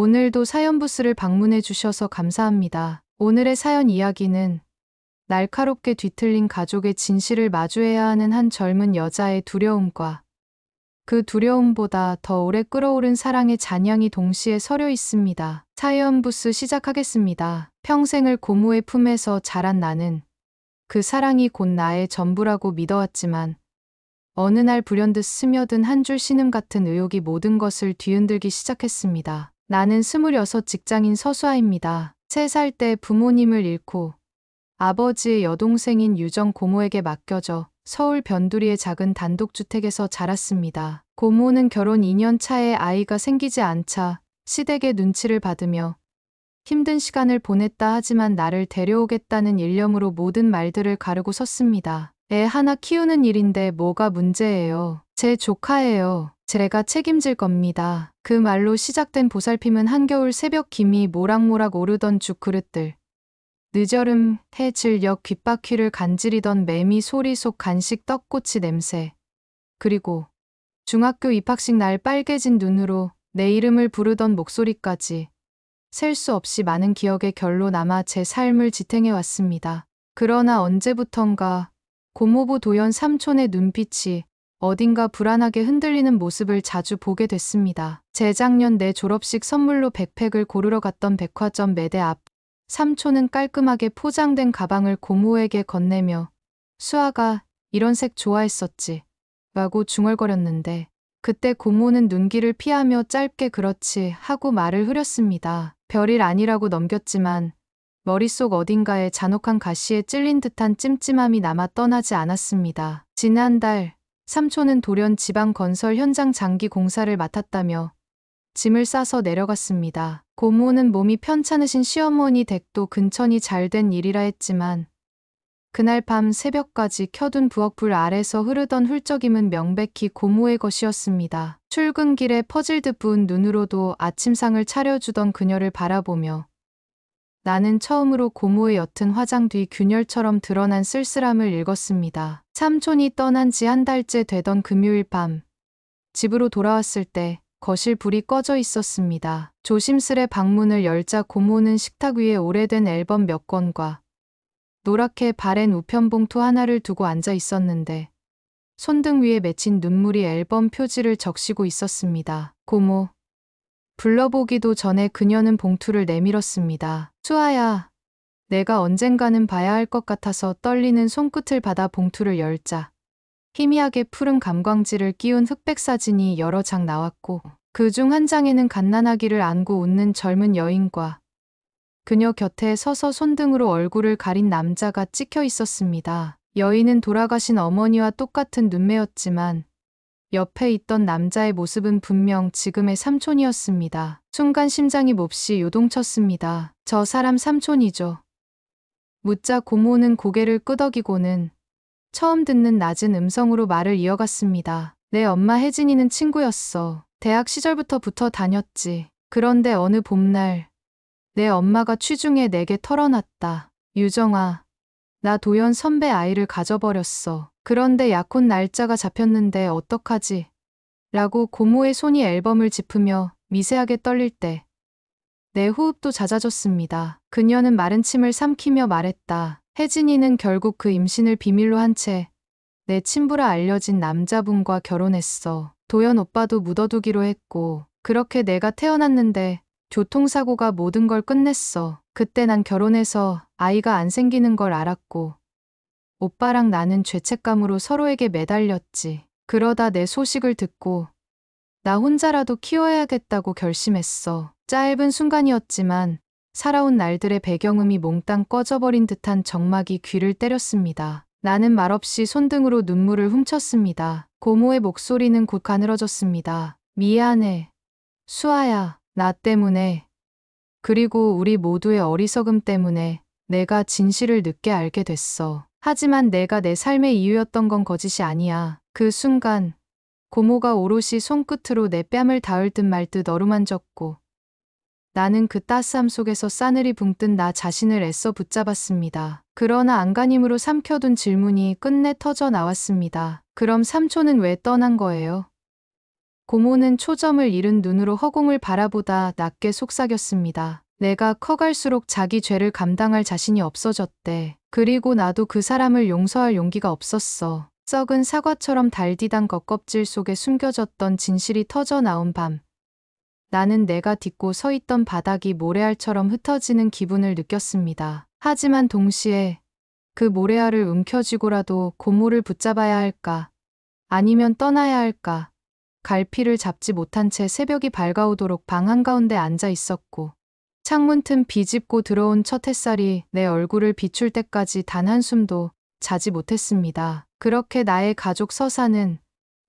오늘도 사연부스를 방문해 주셔서 감사합니다. 오늘의 사연 이야기는 날카롭게 뒤틀린 가족의 진실을 마주해야 하는 한 젊은 여자의 두려움과 그 두려움보다 더 오래 끓어오른 사랑의 잔향이 동시에 서려 있습니다. 사연부스 시작하겠습니다. 평생을 고모의 품에서 자란 나는 그 사랑이 곧 나의 전부라고 믿어왔지만 어느 날 불현듯 스며든 한 줄 신음 같은 의혹이 모든 것을 뒤흔들기 시작했습니다. 나는 26 직장인 서수아입니다. 3살 때 부모님을 잃고 아버지의 여동생인 유정 고모에게 맡겨져 서울 변두리의 작은 단독주택에서 자랐습니다. 고모는 결혼 2년 차에 아이가 생기지 않자 시댁의 눈치를 받으며 힘든 시간을 보냈다 하지만 나를 데려오겠다는 일념으로 모든 말들을 가르고 섰습니다. 애 하나 키우는 일인데 뭐가 문제예요. 제 조카예요. 제가 책임질 겁니다. 그 말로 시작된 보살핌은 한겨울 새벽 김이 모락모락 오르던 죽그릇들, 늦여름 해질녘 귓바퀴를 간지리던 매미 소리 속 간식 떡꼬치 냄새, 그리고 중학교 입학식 날 빨개진 눈으로 내 이름을 부르던 목소리까지 셀 수 없이 많은 기억의 결로 남아 제 삶을 지탱해 왔습니다. 그러나 언제부턴가 고모부 도연 삼촌의 눈빛이 어딘가 불안하게 흔들리는 모습을 자주 보게 됐습니다. 재작년 내 졸업식 선물로 백팩을 고르러 갔던 백화점 매대 앞, 삼촌은 깔끔하게 포장된 가방을 고모에게 건네며 수아가 이런 색 좋아했었지 라고 중얼거렸는데 그때 고모는 눈길을 피하며 짧게 그렇지 하고 말을 흐렸습니다. 별일 아니라고 넘겼지만 머릿속 어딘가에 잔혹한 가시에 찔린 듯한 찜찜함이 남아 떠나지 않았습니다. 지난달 삼촌은 돌연 지방 건설 현장 장기 공사를 맡았다며 짐을 싸서 내려갔습니다. 고모는 몸이 편찮으신 시어머니 댁도 근천이 잘된 일이라 했지만 그날 밤 새벽까지 켜둔 부엌불 아래서 흐르던 훌쩍임은 명백히 고모의 것이었습니다. 출근길에 퍼질듯 부은 눈으로도 아침상을 차려주던 그녀를 바라보며 나는 처음으로 고모의 옅은 화장 뒤 균열처럼 드러난 쓸쓸함을 읽었습니다. 삼촌이 떠난 지 한 달째 되던 금요일 밤, 집으로 돌아왔을 때 거실 불이 꺼져 있었습니다. 조심스레 방문을 열자 고모는 식탁 위에 오래된 앨범 몇 권과 노랗게 바랜 우편봉투 하나를 두고 앉아 있었는데 손등 위에 맺힌 눈물이 앨범 표지를 적시고 있었습니다. 고모. 불러보기도 전에 그녀는 봉투를 내밀었습니다. 수아야, 내가 언젠가는 봐야 할 것 같아서 떨리는 손끝을 받아 봉투를 열자 희미하게 푸른 감광지를 끼운 흑백 사진이 여러 장 나왔고 그중 한 장에는 갓난아기를 안고 웃는 젊은 여인과 그녀 곁에 서서 손등으로 얼굴을 가린 남자가 찍혀 있었습니다. 여인은 돌아가신 어머니와 똑같은 눈매였지만 옆에 있던 남자의 모습은 분명 지금의 삼촌이었습니다. 순간 심장이 몹시 요동쳤습니다. 저 사람 삼촌이죠. 묻자 고모는 고개를 끄덕이고는 처음 듣는 낮은 음성으로 말을 이어갔습니다. 내 엄마 혜진이는 친구였어. 대학 시절부터 붙어 다녔지. 그런데 어느 봄날 내 엄마가 취중에 내게 털어놨다. 유정아, 나 도연 선배 아이를 가져버렸어. 그런데 약혼 날짜가 잡혔는데 어떡하지? 라고 고모의 손이 앨범을 짚으며 미세하게 떨릴 때 내 호흡도 잦아졌습니다. 그녀는 마른 침을 삼키며 말했다. 혜진이는 결국 그 임신을 비밀로 한 채 내 친부라 알려진 남자분과 결혼했어. 도연 오빠도 묻어두기로 했고 그렇게 내가 태어났는데 교통사고가 모든 걸 끝냈어. 그때 난 결혼해서 아이가 안 생기는 걸 알았고 오빠랑 나는 죄책감으로 서로에게 매달렸지. 그러다 내 소식을 듣고 나 혼자라도 키워야겠다고 결심했어. 짧은 순간이었지만 살아온 날들의 배경음이 몽땅 꺼져버린 듯한 적막이 귀를 때렸습니다. 나는 말없이 손등으로 눈물을 훔쳤습니다. 고모의 목소리는 곧 가늘어졌습니다. 미안해. 수아야, 나 때문에. 그리고 우리 모두의 어리석음 때문에 내가 진실을 늦게 알게 됐어. 하지만 내가 내 삶의 이유였던 건 거짓이 아니야. 그 순간 고모가 오롯이 손끝으로 내 뺨을 닿을 듯 말 듯 어루만졌고 나는 그 따스함 속에서 싸늘이 붕뜬 나 자신을 애써 붙잡았습니다. 그러나 안간힘으로 삼켜둔 질문이 끝내 터져 나왔습니다. 그럼 삼촌은 왜 떠난 거예요? 고모는 초점을 잃은 눈으로 허공을 바라보다 낮게 속삭였습니다. 내가 커갈수록 자기 죄를 감당할 자신이 없어졌대. 그리고 나도 그 사람을 용서할 용기가 없었어. 썩은 사과처럼 달디단 겉껍질 속에 숨겨졌던 진실이 터져 나온 밤. 나는 내가 딛고 서 있던 바닥이 모래알처럼 흩어지는 기분을 느꼈습니다. 하지만 동시에 그 모래알을 움켜쥐고라도 고모를 붙잡아야 할까? 아니면 떠나야 할까? 갈피를 잡지 못한 채 새벽이 밝아오도록 방 한가운데 앉아 있었고 창문 틈 비집고 들어온 첫 햇살이 내 얼굴을 비출 때까지 단 한숨도 자지 못했습니다. 그렇게 나의 가족 서사는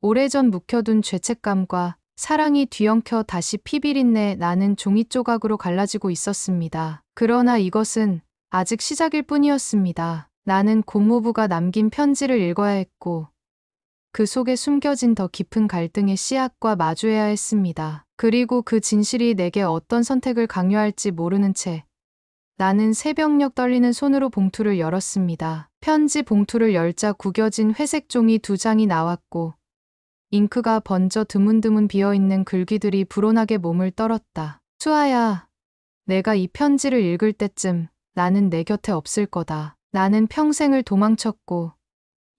오래전 묵혀둔 죄책감과 사랑이 뒤엉켜 다시 피비린내 나는 종이 조각으로 갈라지고 있었습니다. 그러나 이것은 아직 시작일 뿐이었습니다. 나는 고모부가 남긴 편지를 읽어야 했고 그 속에 숨겨진 더 깊은 갈등의 씨앗과 마주해야 했습니다. 그리고 그 진실이 내게 어떤 선택을 강요할지 모르는 채 나는 새벽녘 떨리는 손으로 봉투를 열었습니다. 편지 봉투를 열자 구겨진 회색 종이 2장이 나왔고 잉크가 번져 드문드문 비어있는 글귀들이 불온하게 몸을 떨었다. 수아야, 내가 이 편지를 읽을 때쯤 나는 내 곁에 없을 거다. 나는 평생을 도망쳤고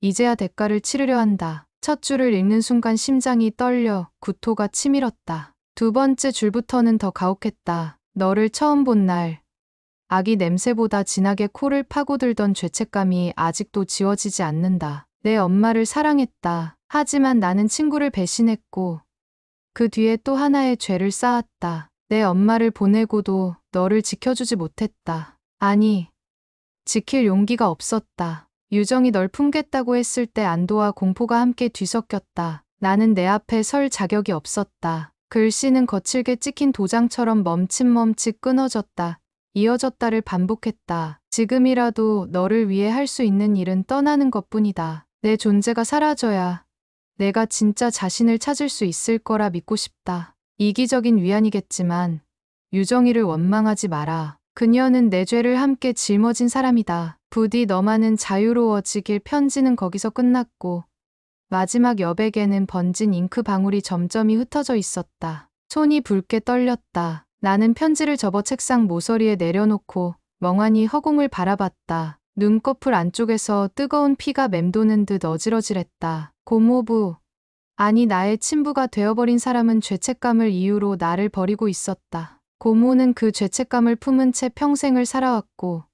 이제야 대가를 치르려 한다. 첫 줄을 읽는 순간 심장이 떨려 구토가 치밀었다. 두 번째 줄부터는 더 가혹했다. 너를 처음 본 날, 아기 냄새보다 진하게 코를 파고들던 죄책감이 아직도 지워지지 않는다. 내 엄마를 사랑했다. 하지만 나는 친구를 배신했고 그 뒤에 또 하나의 죄를 쌓았다. 내 엄마를 보내고도 너를 지켜주지 못했다. 아니, 지킬 용기가 없었다. 유정이 널 품겠다고 했을 때 안도와 공포가 함께 뒤섞였다. 나는 내 앞에 설 자격이 없었다. 글씨는 거칠게 찍힌 도장처럼 멈칫멈칫 끊어졌다. 이어졌다를 반복했다. 지금이라도 너를 위해 할 수 있는 일은 떠나는 것뿐이다. 내 존재가 사라져야 내가 진짜 자신을 찾을 수 있을 거라 믿고 싶다. 이기적인 위안이겠지만 유정이를 원망하지 마라. 그녀는 내 죄를 함께 짊어진 사람이다. 부디 너만은 자유로워지길. 편지는 거기서 끝났고 마지막 여백에는 번진 잉크 방울이 점점이 흩어져 있었다. 손이 붉게 떨렸다. 나는 편지를 접어 책상 모서리에 내려놓고 멍하니 허공을 바라봤다. 눈꺼풀 안쪽에서 뜨거운 피가 맴도는 듯 어지러질했다. 고모부, 아니 나의 친부가 되어버린 사람은 죄책감을 이유로 나를 버리고 있었다. 고모는 그 죄책감을 품은 채 평생을 살아왔고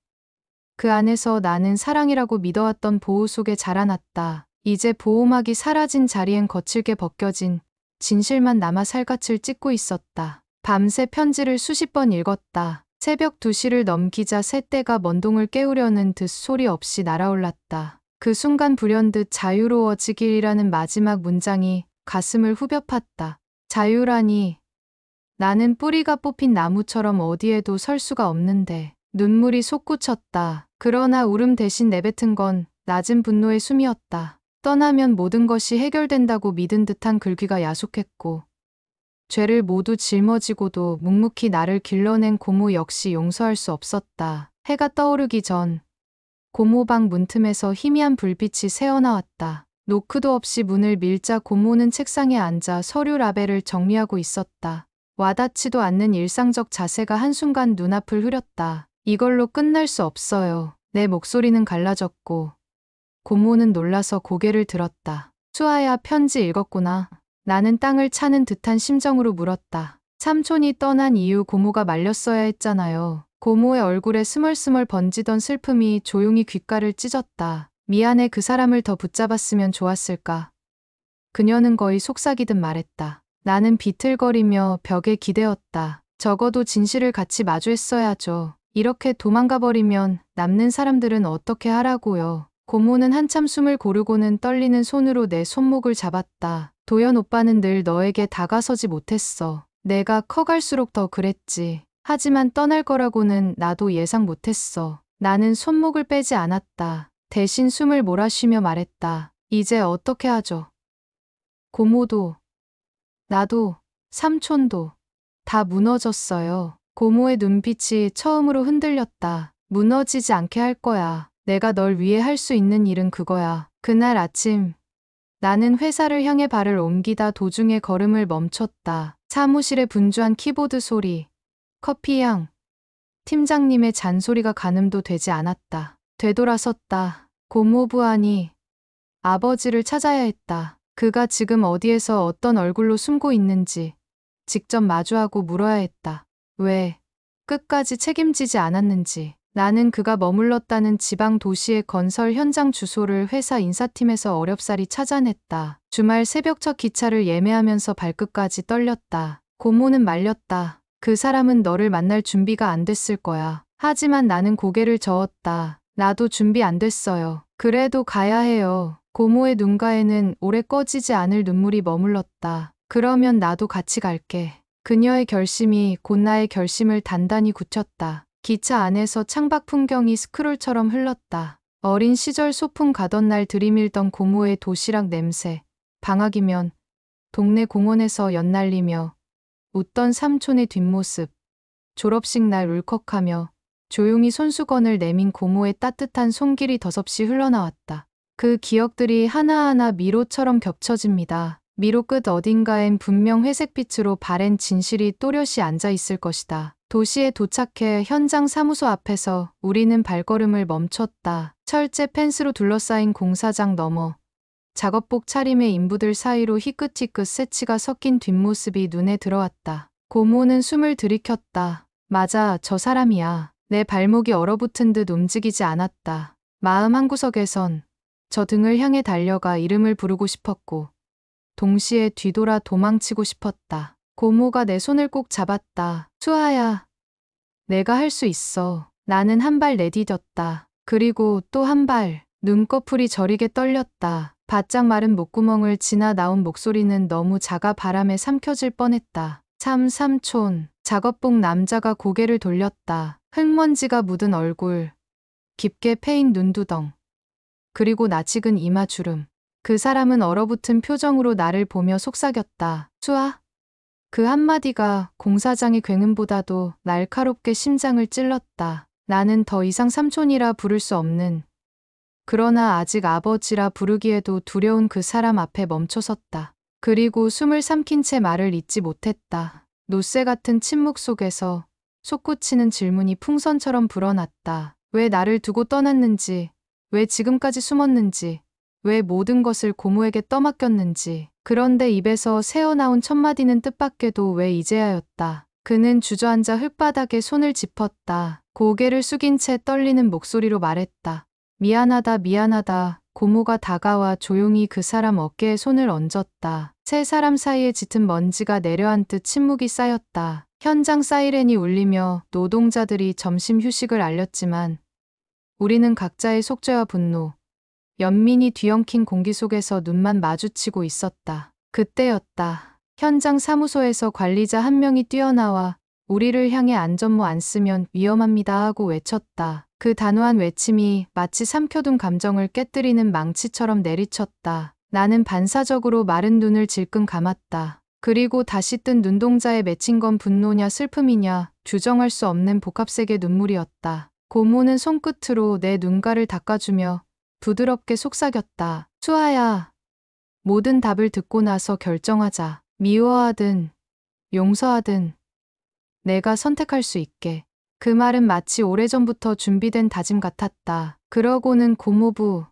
그 안에서 나는 사랑이라고 믿어왔던 보호 속에 자라났다. 이제 보호막이 사라진 자리엔 거칠게 벗겨진 진실만 남아 살갗을 찢고 있었다. 밤새 편지를 수십 번 읽었다. 새벽 2시를 넘기자 새떼가 먼동을 깨우려는 듯 소리 없이 날아올랐다. 그 순간 불현듯 자유로워지길이라는 마지막 문장이 가슴을 후벼 팠다. 자유라니, 나는 뿌리가 뽑힌 나무처럼 어디에도 설 수가 없는데. 눈물이 솟구쳤다. 그러나 울음 대신 내뱉은 건 낮은 분노의 숨이었다. 떠나면 모든 것이 해결된다고 믿은 듯한 글귀가 야속했고 죄를 모두 짊어지고도 묵묵히 나를 길러낸 고모 역시 용서할 수 없었다. 해가 떠오르기 전 고모방 문틈에서 희미한 불빛이 새어나왔다. 노크도 없이 문을 밀자 고모는 책상에 앉아 서류 라벨을 정리하고 있었다. 와닿지도 않는 일상적 자세가 한순간 눈앞을 흐렸다. 이걸로 끝날 수 없어요. 내 목소리는 갈라졌고 고모는 놀라서 고개를 들었다. 수아야, 편지 읽었구나. 나는 땅을 차는 듯한 심정으로 물었다. 삼촌이 떠난 이유 고모가 말렸어야 했잖아요. 고모의 얼굴에 스멀스멀 번지던 슬픔이 조용히 귓가를 찢었다. 미안해, 그 사람을 더 붙잡았으면 좋았을까. 그녀는 거의 속삭이듯 말했다. 나는 비틀거리며 벽에 기대었다. 적어도 진실을 같이 마주했어야죠. 이렇게 도망가 버리면 남는 사람들은 어떻게 하라고요. 고모는 한참 숨을 고르고는 떨리는 손으로 내 손목을 잡았다. 도연 오빠는 늘 너에게 다가서지 못했어. 내가 커갈수록 더 그랬지. 하지만 떠날 거라고는 나도 예상 못했어. 나는 손목을 빼지 않았다. 대신 숨을 몰아쉬며 말했다. 이제 어떻게 하죠? 고모도, 나도, 삼촌도 다 무너졌어요. 고모의 눈빛이 처음으로 흔들렸다. 무너지지 않게 할 거야. 내가 널 위해 할 수 있는 일은 그거야. 그날 아침 나는 회사를 향해 발을 옮기다 도중에 걸음을 멈췄다. 사무실의 분주한 키보드 소리, 커피향, 팀장님의 잔소리가 가늠도 되지 않았다. 되돌아섰다. 고모부 아니, 아버지를 찾아야 했다. 그가 지금 어디에서 어떤 얼굴로 숨고 있는지 직접 마주하고 물어야 했다. 왜 끝까지 책임지지 않았는지. 나는 그가 머물렀다는 지방 도시의 건설 현장 주소를 회사 인사팀에서 어렵사리 찾아냈다. 주말 새벽 첫 기차를 예매하면서 발끝까지 떨렸다. 고모는 말렸다. 그 사람은 너를 만날 준비가 안 됐을 거야. 하지만 나는 고개를 저었다. 나도 준비 안 됐어요. 그래도 가야 해요. 고모의 눈가에는 오래 꺼지지 않을 눈물이 머물렀다. 그러면 나도 같이 갈게. 그녀의 결심이 곧 나의 결심을 단단히 굳혔다. 기차 안에서 창밖 풍경이 스크롤처럼 흘렀다. 어린 시절 소풍 가던 날 들이밀던 고모의 도시락 냄새, 방학이면 동네 공원에서 연날리며 웃던 삼촌의 뒷모습, 졸업식 날 울컥하며 조용히 손수건을 내민 고모의 따뜻한 손길이 더섭이 흘러나왔다. 그 기억들이 하나하나 미로처럼 겹쳐집니다. 미로 끝 어딘가엔 분명 회색빛으로 바랜 진실이 또렷이 앉아 있을 것이다. 도시에 도착해 현장 사무소 앞에서 우리는 발걸음을 멈췄다. 철제 펜스로 둘러싸인 공사장 너머, 작업복 차림의 인부들 사이로 희끗희끗 새치가 섞인 뒷모습이 눈에 들어왔다. 고모는 숨을 들이켰다. 맞아, 저 사람이야. 내 발목이 얼어붙은 듯 움직이지 않았다. 마음 한구석에선 저 등을 향해 달려가 이름을 부르고 싶었고 동시에 뒤돌아 도망치고 싶었다. 고모가 내 손을 꼭 잡았다. 수아야, 내가 할 수 있어. 나는 한 발 내디뎠다. 그리고 또 한 발. 눈꺼풀이 저리게 떨렸다. 바짝 마른 목구멍을 지나 나온 목소리는 너무 작아 바람에 삼켜질 뻔했다. 삼촌. 작업복 남자가 고개를 돌렸다. 흙먼지가 묻은 얼굴, 깊게 패인 눈두덩, 그리고 낯익은 이마주름. 그 사람은 얼어붙은 표정으로 나를 보며 속삭였다. 수아? 그 한마디가 공사장의 굉음보다도 날카롭게 심장을 찔렀다. 나는 더 이상 삼촌이라 부를 수 없는, 그러나 아직 아버지라 부르기에도 두려운 그 사람 앞에 멈춰섰다. 그리고 숨을 삼킨 채 말을 잇지 못했다. 노쇠 같은 침묵 속에서 솟구치는 질문이 풍선처럼 불어났다. 왜 나를 두고 떠났는지, 왜 지금까지 숨었는지, 왜 모든 것을 고모에게 떠맡겼는지. 그런데 입에서 새어나온 첫마디는 뜻밖에도 왜 이제야였다. 그는 주저앉아 흙바닥에 손을 짚었다. 고개를 숙인 채 떨리는 목소리로 말했다. 미안하다, 미안하다. 고모가 다가와 조용히 그 사람 어깨에 손을 얹었다. 세 사람 사이에 짙은 먼지가 내려앉듯 침묵이 쌓였다. 현장 사이렌이 울리며 노동자들이 점심 휴식을 알렸지만 우리는 각자의 속죄와 분노, 연민이 뒤엉킨 공기 속에서 눈만 마주치고 있었다. 그때였다. 현장 사무소에서 관리자 한 명이 뛰어나와 우리를 향해 안전모 안 쓰면 위험합니다 하고 외쳤다. 그 단호한 외침이 마치 삼켜둔 감정을 깨뜨리는 망치처럼 내리쳤다. 나는 반사적으로 마른 눈을 질끈 감았다. 그리고 다시 뜬 눈동자에 맺힌 건 분노냐 슬픔이냐 규정할 수 없는 복합색의 눈물이었다. 고모는 손끝으로 내 눈가를 닦아주며 부드럽게 속삭였다. 수아야, 모든 답을 듣고 나서 결정하자. 미워하든 용서하든 내가 선택할 수 있게. 그 말은 마치 오래전부터 준비된 다짐 같았다. 그러고는 고모부,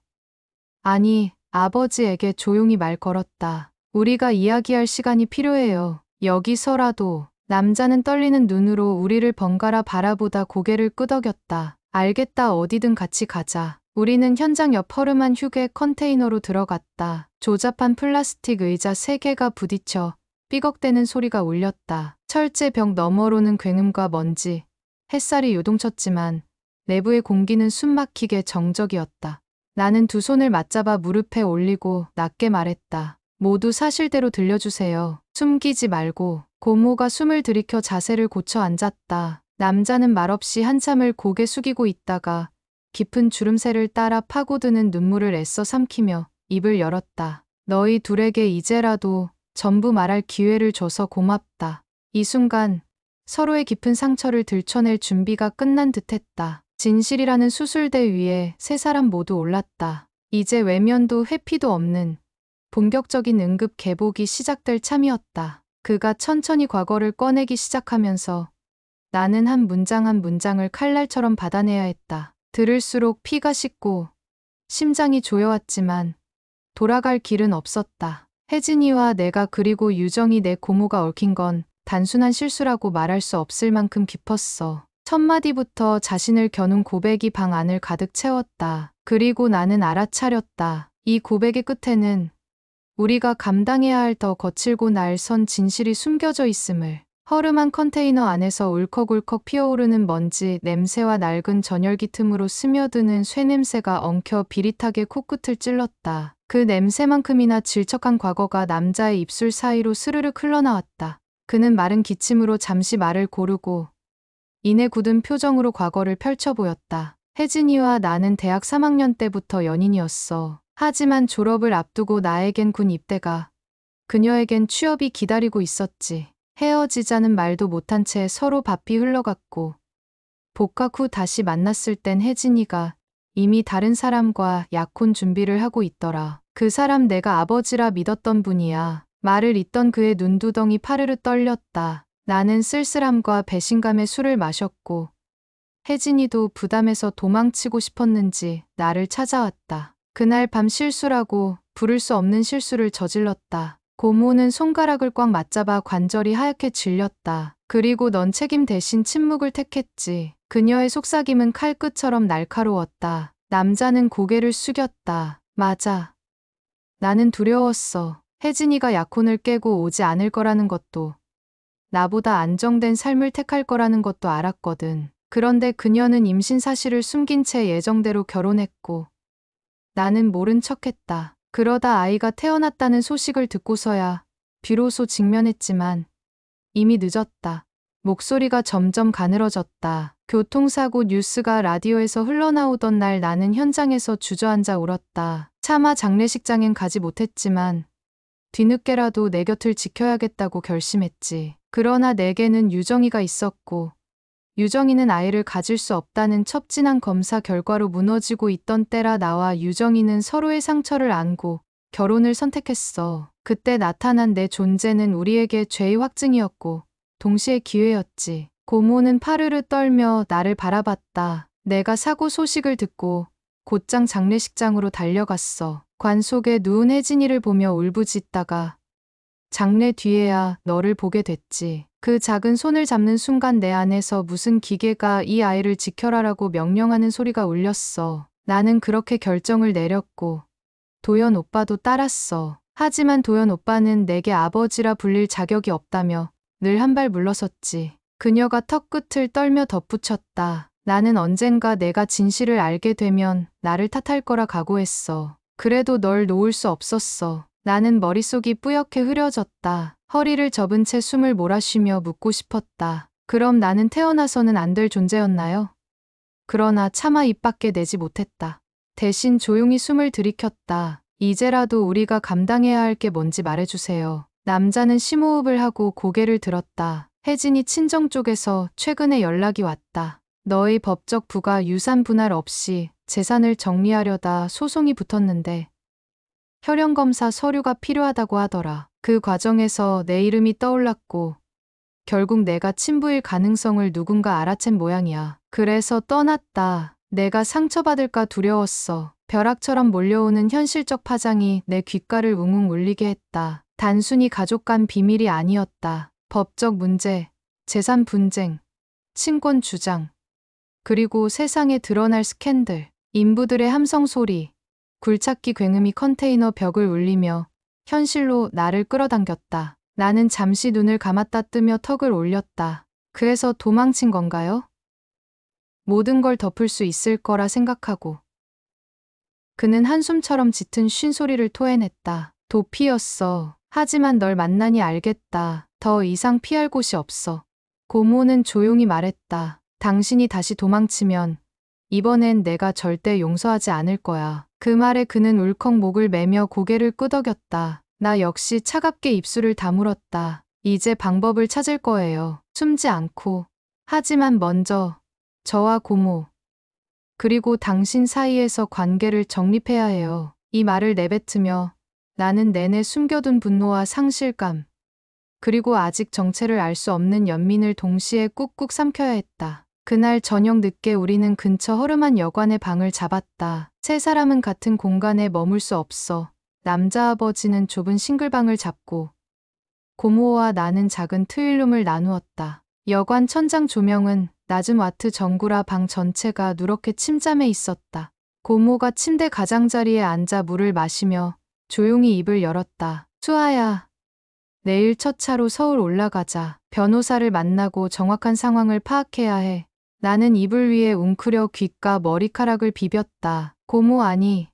아니 아버지에게 조용히 말 걸었다. 우리가 이야기할 시간이 필요해요. 여기서라도. 남자는 떨리는 눈으로 우리를 번갈아 바라보다 고개를 끄덕였다. 알겠다, 어디든 같이 가자. 우리는 현장 옆 허름한 휴게 컨테이너로 들어갔다. 조잡한 플라스틱 의자 3개가 부딪혀 삐걱대는 소리가 울렸다. 철제 벽 너머로는 굉음과 먼지, 햇살이 요동쳤지만 내부의 공기는 숨막히게 정적이었다. 나는 두 손을 맞잡아 무릎에 올리고 낮게 말했다. 모두 사실대로 들려주세요. 숨기지 말고. 고모가 숨을 들이켜 자세를 고쳐 앉았다. 남자는 말없이 한참을 고개 숙이고 있다가 깊은 주름새를 따라 파고드는 눈물을 애써 삼키며 입을 열었다. 너희 둘에게 이제라도 전부 말할 기회를 줘서 고맙다. 이 순간 서로의 깊은 상처를 들춰낼 준비가 끝난 듯했다. 진실이라는 수술대 위에 세 사람 모두 올랐다. 이제 외면도 회피도 없는 본격적인 응급 개복이 시작될 참이었다. 그가 천천히 과거를 꺼내기 시작하면서 나는 한 문장 한 문장을 칼날처럼 받아내야 했다. 들을수록 피가 식고 심장이 조여왔지만 돌아갈 길은 없었다. 혜진이와 내가 그리고 유정이 내 고모가 얽힌 건 단순한 실수라고 말할 수 없을 만큼 깊었어. 첫 마디부터 자신을 겨눈 고백이 방 안을 가득 채웠다. 그리고 나는 알아차렸다. 이 고백의 끝에는 우리가 감당해야 할 더 거칠고 날선 진실이 숨겨져 있음을. 허름한 컨테이너 안에서 울컥울컥 피어오르는 먼지 냄새와 낡은 전열기 틈으로 스며드는 쇠냄새가 엉켜 비릿하게 코끝을 찔렀다. 그 냄새만큼이나 질척한 과거가 남자의 입술 사이로 스르륵 흘러나왔다. 그는 마른 기침으로 잠시 말을 고르고 이내 굳은 표정으로 과거를 펼쳐 보였다. 혜진이와 나는 대학 3학년 때부터 연인이었어. 하지만 졸업을 앞두고 나에겐 군 입대가, 그녀에겐 취업이 기다리고 있었지. 헤어지자는 말도 못한 채 서로 바삐 흘러갔고 복학 후 다시 만났을 땐 혜진이가 이미 다른 사람과 약혼 준비를 하고 있더라. 그 사람 내가 아버지라 믿었던 분이야. 말을 잇던 그의 눈두덩이 파르르 떨렸다. 나는 쓸쓸함과 배신감에 술을 마셨고 혜진이도 부담해서 도망치고 싶었는지 나를 찾아왔다. 그날 밤 실수라고 부를 수 없는 실수를 저질렀다. 고모는 손가락을 꽉 맞잡아 관절이 하얗게 질렸다. 그리고 넌 책임 대신 침묵을 택했지. 그녀의 속삭임은 칼끝처럼 날카로웠다. 남자는 고개를 숙였다. 맞아. 나는 두려웠어. 혜진이가 약혼을 깨고 오지 않을 거라는 것도, 나보다 안정된 삶을 택할 거라는 것도 알았거든. 그런데 그녀는 임신 사실을 숨긴 채 예정대로 결혼했고 나는 모른 척했다. 그러다 아이가 태어났다는 소식을 듣고서야 비로소 직면했지만 이미 늦었다. 목소리가 점점 가늘어졌다. 교통사고 뉴스가 라디오에서 흘러나오던 날 나는 현장에서 주저앉아 울었다. 차마 장례식장엔 가지 못했지만 뒤늦게라도 내 곁을 지켜야겠다고 결심했지. 그러나 내게는 유정이가 있었고 유정이는 아이를 가질 수 없다는 첩진한 검사 결과로 무너지고 있던 때라 나와 유정이는 서로의 상처를 안고 결혼을 선택했어. 그때 나타난 내 존재는 우리에게 죄의 확증이었고 동시에 기회였지. 고모는 파르르 떨며 나를 바라봤다. 내가 사고 소식을 듣고 곧장 장례식장으로 달려갔어. 관 속에 누운 혜진이를 보며 울부짖다가 장례 뒤에야 너를 보게 됐지. 그 작은 손을 잡는 순간 내 안에서 무슨 기계가 이 아이를 지켜라라고 명령하는 소리가 울렸어. 나는 그렇게 결정을 내렸고 도연 오빠도 따랐어. 하지만 도연 오빠는 내게 아버지라 불릴 자격이 없다며 늘 한 발 물러섰지. 그녀가 턱끝을 떨며 덧붙였다. 나는 언젠가 내가 진실을 알게 되면 나를 탓할 거라 각오했어. 그래도 널 놓을 수 없었어. 나는 머릿속이 뿌옇게 흐려졌다. 허리를 접은 채 숨을 몰아쉬며 묻고 싶었다. 그럼 나는 태어나서는 안 될 존재였나요? 그러나 차마 입 밖에 내지 못했다. 대신 조용히 숨을 들이켰다. 이제라도 우리가 감당해야 할 게 뭔지 말해주세요. 남자는 심호흡을 하고 고개를 들었다. 혜진이 친정 쪽에서 최근에 연락이 왔다. 너의 법적 부가 유산 분할 없이 재산을 정리하려다 소송이 붙었는데 혈연검사 서류가 필요하다고 하더라. 그 과정에서 내 이름이 떠올랐고 결국 내가 친부일 가능성을 누군가 알아챈 모양이야. 그래서 떠났다. 내가 상처받을까 두려웠어. 벼락처럼 몰려오는 현실적 파장이 내 귓가를 웅웅 울리게 했다. 단순히 가족 간 비밀이 아니었다. 법적 문제, 재산 분쟁, 친권 주장, 그리고 세상에 드러날 스캔들, 인부들의 함성 소리, 굴착기 굉음이 컨테이너 벽을 울리며 현실로 나를 끌어당겼다. 나는 잠시 눈을 감았다 뜨며 턱을 올렸다. 그래서 도망친 건가요? 모든 걸 덮을 수 있을 거라 생각하고. 그는 한숨처럼 짙은 쉰소리를 토해냈다. 도피였어. 하지만 널 만나니 알겠다. 더 이상 피할 곳이 없어. 고모는 조용히 말했다. 당신이 다시 도망치면 이번엔 내가 절대 용서하지 않을 거야. 그 말에 그는 울컥 목을 매며 고개를 끄덕였다. 나 역시 차갑게 입술을 다물었다. 이제 방법을 찾을 거예요. 숨지 않고. 하지만 먼저 저와 고모, 그리고 당신 사이에서 관계를 정립해야 해요. 이 말을 내뱉으며 나는 내내 숨겨둔 분노와 상실감, 그리고 아직 정체를 알 수 없는 연민을 동시에 꾹꾹 삼켜야 했다. 그날 저녁 늦게 우리는 근처 허름한 여관의 방을 잡았다. 세 사람은 같은 공간에 머물 수 없어. 남자 아버지는 좁은 싱글방을 잡고 고모와 나는 작은 트윌룸을 나누었다. 여관 천장 조명은 낮은 와트 전구라 방 전체가 누렇게 침잠해 있었다. 고모가 침대 가장자리에 앉아 물을 마시며 조용히 입을 열었다. 수아야, 내일 첫 차로 서울 올라가자. 변호사를 만나고 정확한 상황을 파악해야 해. 나는 이불 위에 웅크려 귓가 머리카락을 비볐다. 고모 아니,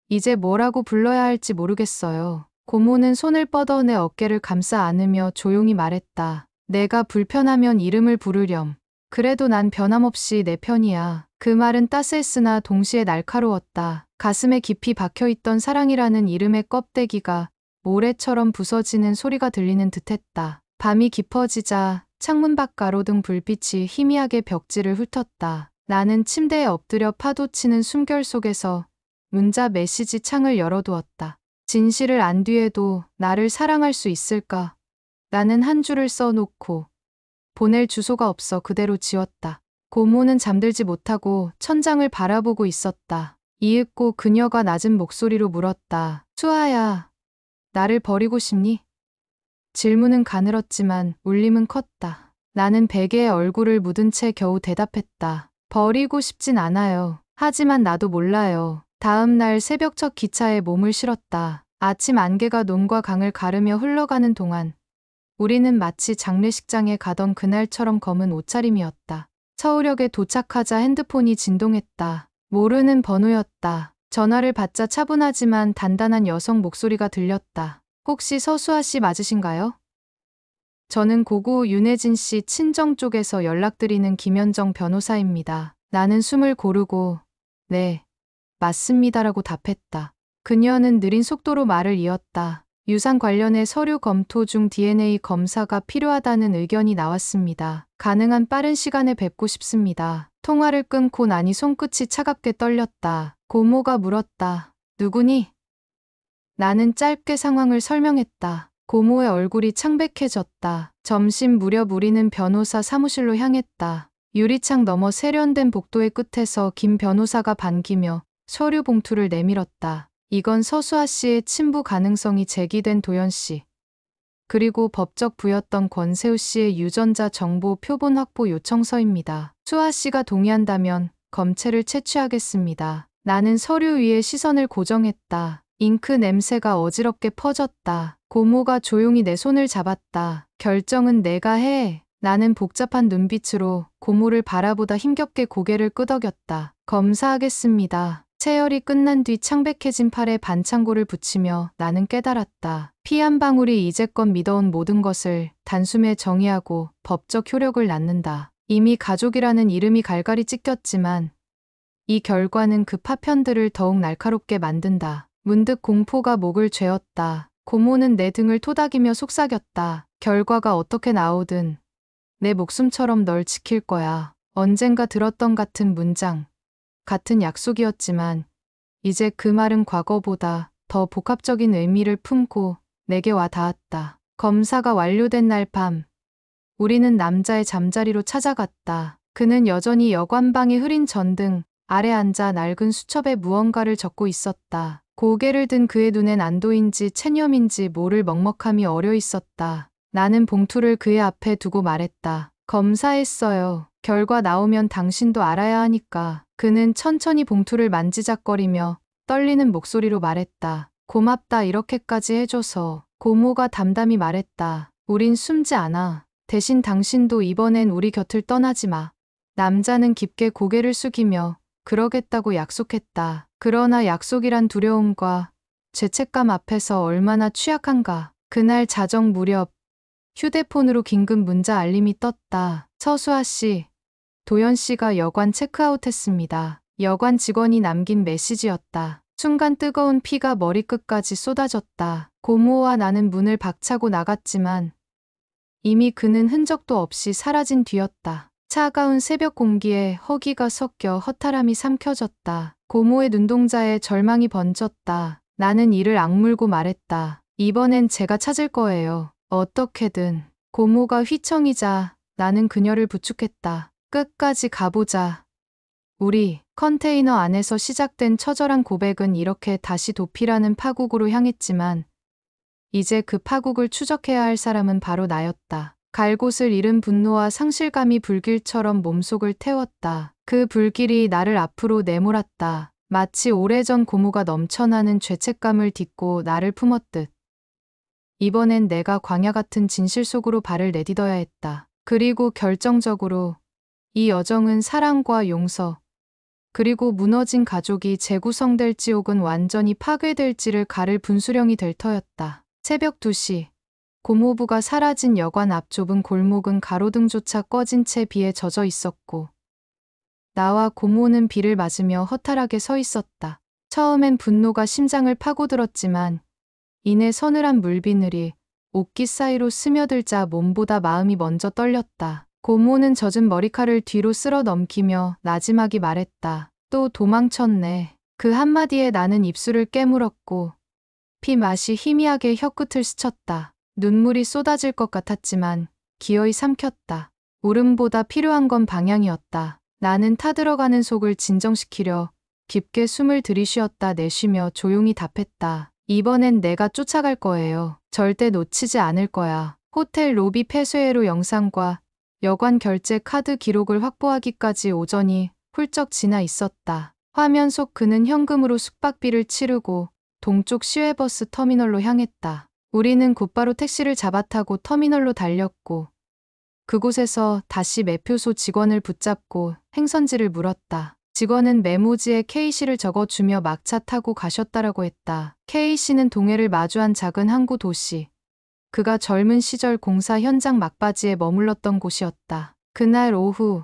이제 뭐라고 불러야 할지 모르겠어요. 고모는 손을 뻗어 내 어깨를 감싸 안으며 조용히 말했다. 내가 불편하면 이름을 부르렴. 그래도 난 변함없이 내 편이야. 그 말은 따스했으나 동시에 날카로웠다. 가슴에 깊이 박혀있던 사랑이라는 이름의 껍데기가 모래처럼 부서지는 소리가 들리는 듯했다. 밤이 깊어지자 창문 밖 가로등 불빛이 희미하게 벽지를 훑었다. 나는 침대에 엎드려 파도치는 숨결 속에서 문자 메시지 창을 열어두었다. 진실을 안 뒤에도 나를 사랑할 수 있을까? 나는 한 줄을 써놓고 보낼 주소가 없어 그대로 지웠다. 고모는 잠들지 못하고 천장을 바라보고 있었다. 이윽고 그녀가 낮은 목소리로 물었다. 수아야, 나를 버리고 싶니? 질문은 가늘었지만 울림은 컸다. 나는 베개에 얼굴을 묻은 채 겨우 대답했다. 버리고 싶진 않아요. 하지만 나도 몰라요. 다음 날 새벽 첫 기차에 몸을 실었다. 아침 안개가 논과 강을 가르며 흘러가는 동안 우리는 마치 장례식장에 가던 그날처럼 검은 옷차림이었다. 서울역에 도착하자 핸드폰이 진동했다. 모르는 번호였다. 전화를 받자 차분하지만 단단한 여성 목소리가 들렸다. 혹시 서수아 씨 맞으신가요? 저는 고구 윤혜진 씨 친정 쪽에서 연락드리는 김현정 변호사입니다. 나는 숨을 고르고 네, 맞습니다라고 답했다. 그녀는 느린 속도로 말을 이었다. 유산 관련해 서류 검토 중 DNA 검사가 필요하다는 의견이 나왔습니다. 가능한 빠른 시간에 뵙고 싶습니다. 통화를 끊고 나니 손끝이 차갑게 떨렸다. 고모가 물었다. 누구니? 나는 짧게 상황을 설명했다. 고모의 얼굴이 창백해졌다. 점심 무렵 우리는 변호사 사무실로 향했다. 유리창 너머 세련된 복도의 끝에서 김 변호사가 반기며 서류 봉투를 내밀었다. 이건 서수아 씨의 친부 가능성이 제기된 도연 씨, 그리고 법적 부였던 권세우 씨의 유전자 정보 표본 확보 요청서입니다. 수아 씨가 동의한다면 검체를 채취하겠습니다. 나는 서류 위에 시선을 고정했다. 잉크 냄새가 어지럽게 퍼졌다. 고모가 조용히 내 손을 잡았다. 결정은 내가 해. 나는 복잡한 눈빛으로 고모를 바라보다 힘겹게 고개를 끄덕였다. 검사하겠습니다. 체열이 끝난 뒤 창백해진 팔에 반창고를 붙이며 나는 깨달았다. 피 한 방울이 이제껏 믿어온 모든 것을 단숨에 정의하고 법적 효력을 낳는다. 이미 가족이라는 이름이 갈갈이 찢겼지만 이 결과는 그 파편들을 더욱 날카롭게 만든다. 문득 공포가 목을 죄었다. 고모는 내 등을 토닥이며 속삭였다. 결과가 어떻게 나오든 내 목숨처럼 널 지킬 거야. 언젠가 들었던 같은 문장, 같은 약속이었지만 이제 그 말은 과거보다 더 복합적인 의미를 품고 내게 와 닿았다. 검사가 완료된 날 밤, 우리는 남자의 잠자리로 찾아갔다. 그는 여전히 여관방의 흐린 전등 아래 앉아 낡은 수첩에 무언가를 적고 있었다. 고개를 든 그의 눈엔 안도인지 체념인지 모를 먹먹함이 어려 있었다. 나는 봉투를 그의 앞에 두고 말했다. 검사했어요. 결과 나오면 당신도 알아야 하니까. 그는 천천히 봉투를 만지작거리며 떨리는 목소리로 말했다. 고맙다 이렇게까지 해줘서. 고모가 담담히 말했다. 우린 숨지 않아. 대신 당신도 이번엔 우리 곁을 떠나지 마. 남자는 깊게 고개를 숙이며 그러겠다고 약속했다. 그러나 약속이란 두려움과 죄책감 앞에서 얼마나 취약한가. 그날 자정 무렵 휴대폰으로 긴급 문자 알림이 떴다. 서수아 씨, 도연 씨가 여관 체크아웃했습니다. 여관 직원이 남긴 메시지였다. 순간 뜨거운 피가 머리끝까지 쏟아졌다. 고모와 나는 문을 박차고 나갔지만 이미 그는 흔적도 없이 사라진 뒤였다. 차가운 새벽 공기에 허기가 섞여 허탈함이 삼켜졌다. 고모의 눈동자에 절망이 번졌다. 나는 이를 악물고 말했다. 이번엔 제가 찾을 거예요. 어떻게든. 고모가 휘청이자 나는 그녀를 부축했다. 끝까지 가보자. 우리 컨테이너 안에서 시작된 처절한 고백은 이렇게 다시 도피라는 파국으로 향했지만 이제 그 파국을 추적해야 할 사람은 바로 나였다. 갈 곳을 잃은 분노와 상실감이 불길처럼 몸속을 태웠다. 그 불길이 나를 앞으로 내몰았다. 마치 오래전 고무가 넘쳐나는 죄책감을 딛고 나를 품었듯. 이번엔 내가 광야 같은 진실 속으로 발을 내딛어야 했다. 그리고 결정적으로 이 여정은 사랑과 용서, 그리고 무너진 가족이 재구성될지 혹은 완전히 파괴될지를 가를 분수령이 될 터였다. 새벽 2시, 고모부가 사라진 여관 앞 좁은 골목은 가로등조차 꺼진 채 비에 젖어 있었고 나와 고모는 비를 맞으며 허탈하게 서 있었다. 처음엔 분노가 심장을 파고들었지만 이내 서늘한 물비늘이 옷깃 사이로 스며들자 몸보다 마음이 먼저 떨렸다. 고모는 젖은 머리칼을 뒤로 쓸어 넘기며 나지막이 말했다. 또 도망쳤네. 그 한마디에 나는 입술을 깨물었고 피 맛이 희미하게 혀끝을 스쳤다. 눈물이 쏟아질 것 같았지만 기어이 삼켰다. 울음보다 필요한 건 방향이었다. 나는 타들어가는 속을 진정시키려 깊게 숨을 들이쉬었다 내쉬며 조용히 답했다. 이번엔 내가 쫓아갈 거예요. 절대 놓치지 않을 거야. 호텔 로비 폐쇄회로 영상과 여관 결제 카드 기록을 확보하기까지 오전이 훌쩍 지나 있었다. 화면 속 그는 현금으로 숙박비를 치르고 동쪽 시외버스 터미널로 향했다. 우리는 곧바로 택시를 잡아타고 터미널로 달렸고 그곳에서 다시 매표소 직원을 붙잡고 행선지를 물었다. 직원은 메모지에 K씨를 적어주며 막차 타고 가셨다라고 했다. K씨는 동해를 마주한 작은 항구 도시. 그가 젊은 시절 공사 현장 막바지에 머물렀던 곳이었다. 그날 오후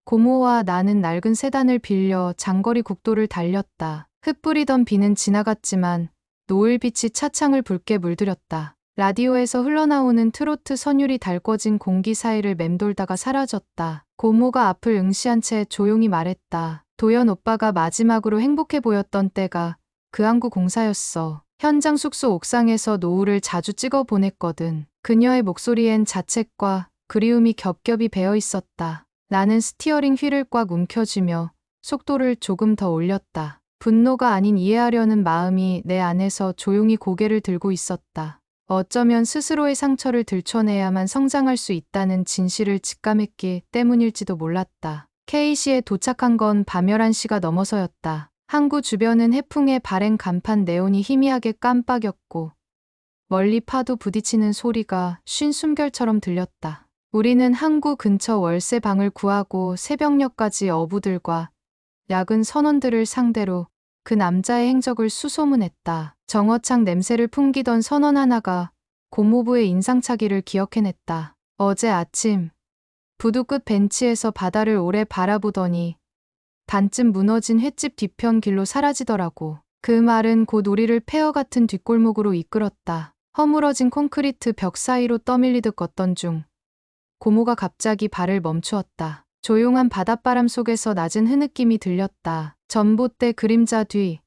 고모와 나는 낡은 세단을 빌려 장거리 국도를 달렸다. 흩뿌리던 비는 지나갔지만 노을빛이 차창을 붉게 물들였다. 라디오에서 흘러나오는 트로트 선율이 달궈진 공기 사이를 맴돌다가 사라졌다. 고모가 앞을 응시한 채 조용히 말했다. 도연 오빠가 마지막으로 행복해 보였던 때가 그 항구 공사였어. 현장 숙소 옥상에서 노을을 자주 찍어 보냈거든. 그녀의 목소리엔 자책과 그리움이 겹겹이 배어 있었다. 나는 스티어링 휠을 꽉 움켜쥐며 속도를 조금 더 올렸다. 분노가 아닌 이해하려는 마음이 내 안에서 조용히 고개를 들고 있었다. 어쩌면 스스로의 상처를 들춰내야만 성장할 수 있다는 진실을 직감했기 때문일지도 몰랐다. K시에 도착한 건 밤 11시가 넘어서였다. 항구 주변은 해풍에 발행 간판 네온이 희미하게 깜빡였고 멀리 파도 부딪히는 소리가 쉰 숨결처럼 들렸다. 우리는 항구 근처 월세 방을 구하고 새벽녘까지 어부들과 야근 선원들을 상대로 그 남자의 행적을 수소문했다. 정어창 냄새를 풍기던 선원 하나가 고모부의 인상착의를 기억해냈다. 어제 아침 부두 끝 벤치에서 바다를 오래 바라보더니 반쯤 무너진 횟집 뒤편 길로 사라지더라고. 그 말은 곧 우리를 폐허 같은 뒷골목으로 이끌었다. 허물어진 콘크리트 벽 사이로 떠밀리듯 걷던 중 고모가 갑자기 발을 멈추었다. 조용한 바닷바람 속에서 낮은 흐느낌이 들렸다. 전봇대 그림자 뒤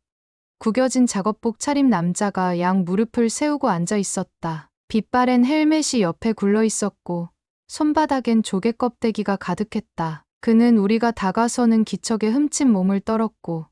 구겨진 작업복 차림 남자가 양 무릎을 세우고 앉아 있었다. 빛바랜 헬멧이 옆에 굴러 있었고 손바닥엔 조개 껍데기가 가득했다. 그는 우리가 다가서는 기척에 흠친 몸을 떨었고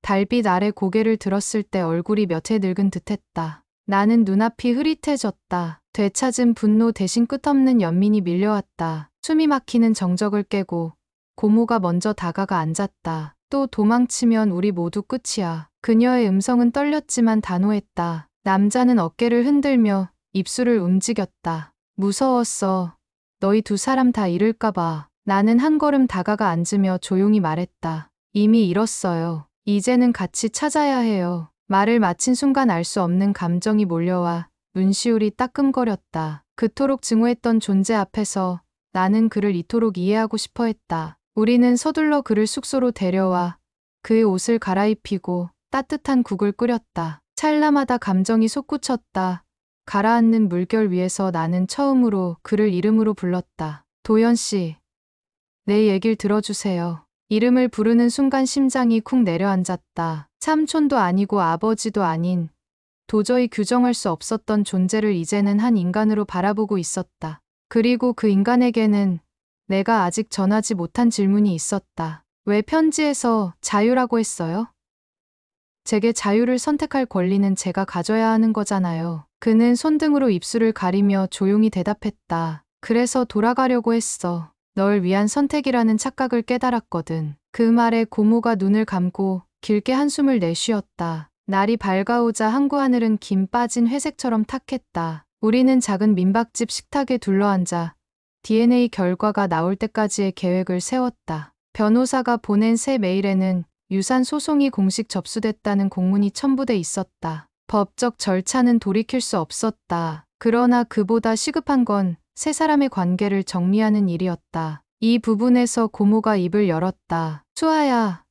달빛 아래 고개를 들었을 때 얼굴이 몇 해 늙은 듯했다. 나는 눈앞이 흐릿해졌다. 되찾은 분노 대신 끝없는 연민이 밀려왔다. 숨이 막히는 정적을 깨고 고모가 먼저 다가가 앉았다. 또 도망치면 우리 모두 끝이야. 그녀의 음성은 떨렸지만 단호했다. 남자는 어깨를 흔들며 입술을 움직였다. 무서웠어. 너희 두 사람 다 잃을까봐. 나는 한 걸음 다가가 앉으며 조용히 말했다. 이미 잃었어요. 이제는 같이 찾아야 해요. 말을 마친 순간 알 수 없는 감정이 몰려와 눈시울이 따끔거렸다. 그토록 증오했던 존재 앞에서 나는 그를 이토록 이해하고 싶어 했다. 우리는 서둘러 그를 숙소로 데려와 그의 옷을 갈아입히고 따뜻한 국을 끓였다. 찰나마다 감정이 솟구쳤다. 가라앉는 물결 위에서 나는 처음으로 그를 이름으로 불렀다. 도연 씨, 내 얘길 들어주세요. 이름을 부르는 순간 심장이 쿵 내려앉았다. 삼촌도 아니고 아버지도 아닌 도저히 규정할 수 없었던 존재를 이제는 한 인간으로 바라보고 있었다. 그리고 그 인간에게는 내가 아직 전하지 못한 질문이 있었다. 왜 편지에서 자유라고 했어요? 제게 자유를 선택할 권리는 제가 가져야 하는 거잖아요. 그는 손등으로 입술을 가리며 조용히 대답했다. 그래서 돌아가려고 했어. 널 위한 선택이라는 착각을 깨달았거든. 그 말에 고모가 눈을 감고 길게 한숨을 내쉬었다. 날이 밝아오자 항구 하늘은 김 빠진 회색처럼 탁했다. 우리는 작은 민박집 식탁에 둘러앉아 DNA 결과가 나올 때까지의 계획을 세웠다. 변호사가 보낸 새 메일에는 유산 소송이 공식 접수됐다는 공문이 첨부돼 있었다. 법적 절차는 돌이킬 수 없었다. 그러나 그보다 시급한 건 세 사람의 관계를 정리하는 일이었다. 이 부분에서 고모가 입을 열었다. 수아야,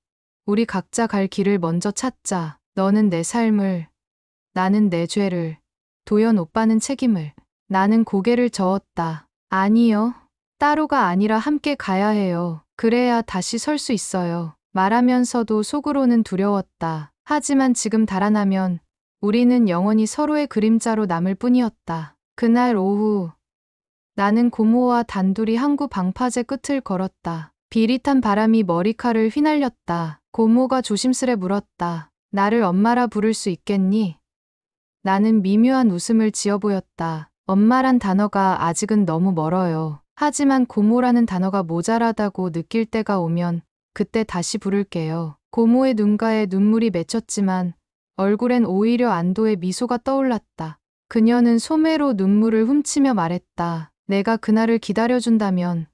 우리 각자 갈 길을 먼저 찾자. 너는 내 삶을, 나는 내 죄를, 도연 오빠는 책임을. 나는 고개를 저었다. 아니요. 따로가 아니라 함께 가야 해요. 그래야 다시 설 수 있어요. 말하면서도 속으로는 두려웠다. 하지만 지금 달아나면 우리는 영원히 서로의 그림자로 남을 뿐이었다. 그날 오후 나는 고모와 단둘이 항구 방파제 끝을 걸었다. 비릿한 바람이 머리칼을 휘날렸다. 고모가 조심스레 물었다. 나를 엄마라 부를 수 있겠니? 나는 미묘한 웃음을 지어 보였다. 엄마란 단어가 아직은 너무 멀어요. 하지만 고모라는 단어가 모자라다고 느낄 때가 오면 그때 다시 부를게요. 고모의 눈가에 눈물이 맺혔지만 얼굴엔 오히려 안도의 미소가 떠올랐다. 그녀는 소매로 눈물을 훔치며 말했다. 내가 그날을 기다려준다면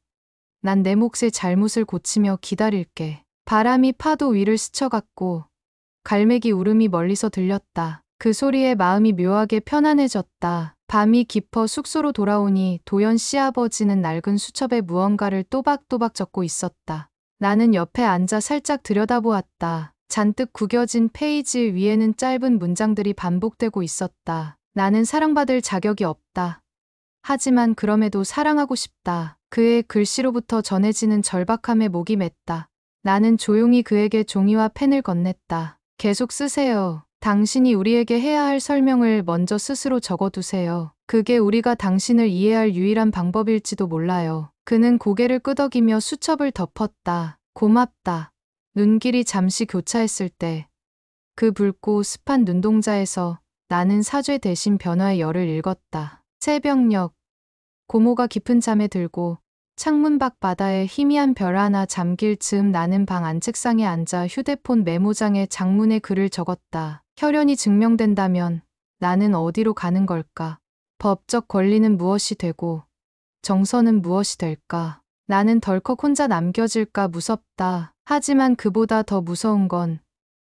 난 내 몫의 잘못을 고치며 기다릴게. 바람이 파도 위를 스쳐갔고 갈매기 울음이 멀리서 들렸다. 그 소리에 마음이 묘하게 편안해졌다. 밤이 깊어 숙소로 돌아오니 도연 씨아버지는 낡은 수첩에 무언가를 또박또박 적고 있었다. 나는 옆에 앉아 살짝 들여다보았다. 잔뜩 구겨진 페이지 위에는 짧은 문장들이 반복되고 있었다. 나는 사랑받을 자격이 없다. 하지만 그럼에도 사랑하고 싶다. 그의 글씨로부터 전해지는 절박함에 목이 맸다. 나는 조용히 그에게 종이와 펜을 건넸다. 계속 쓰세요. 당신이 우리에게 해야 할 설명을 먼저 스스로 적어두세요. 그게 우리가 당신을 이해할 유일한 방법일지도 몰라요. 그는 고개를 끄덕이며 수첩을 덮었다. 고맙다. 눈길이 잠시 교차했을 때 그 붉고 습한 눈동자에서 나는 사죄 대신 변화의 열을 읽었다. 새벽녘 고모가 깊은 잠에 들고 창문 밖 바다에 희미한 별 하나 잠길 즈음 나는 방 안책상에 앉아 휴대폰 메모장에 장문의 글을 적었다. 혈연이 증명된다면 나는 어디로 가는 걸까? 법적 권리는 무엇이 되고 정서는 무엇이 될까? 나는 덜컥 혼자 남겨질까 무섭다. 하지만 그보다 더 무서운 건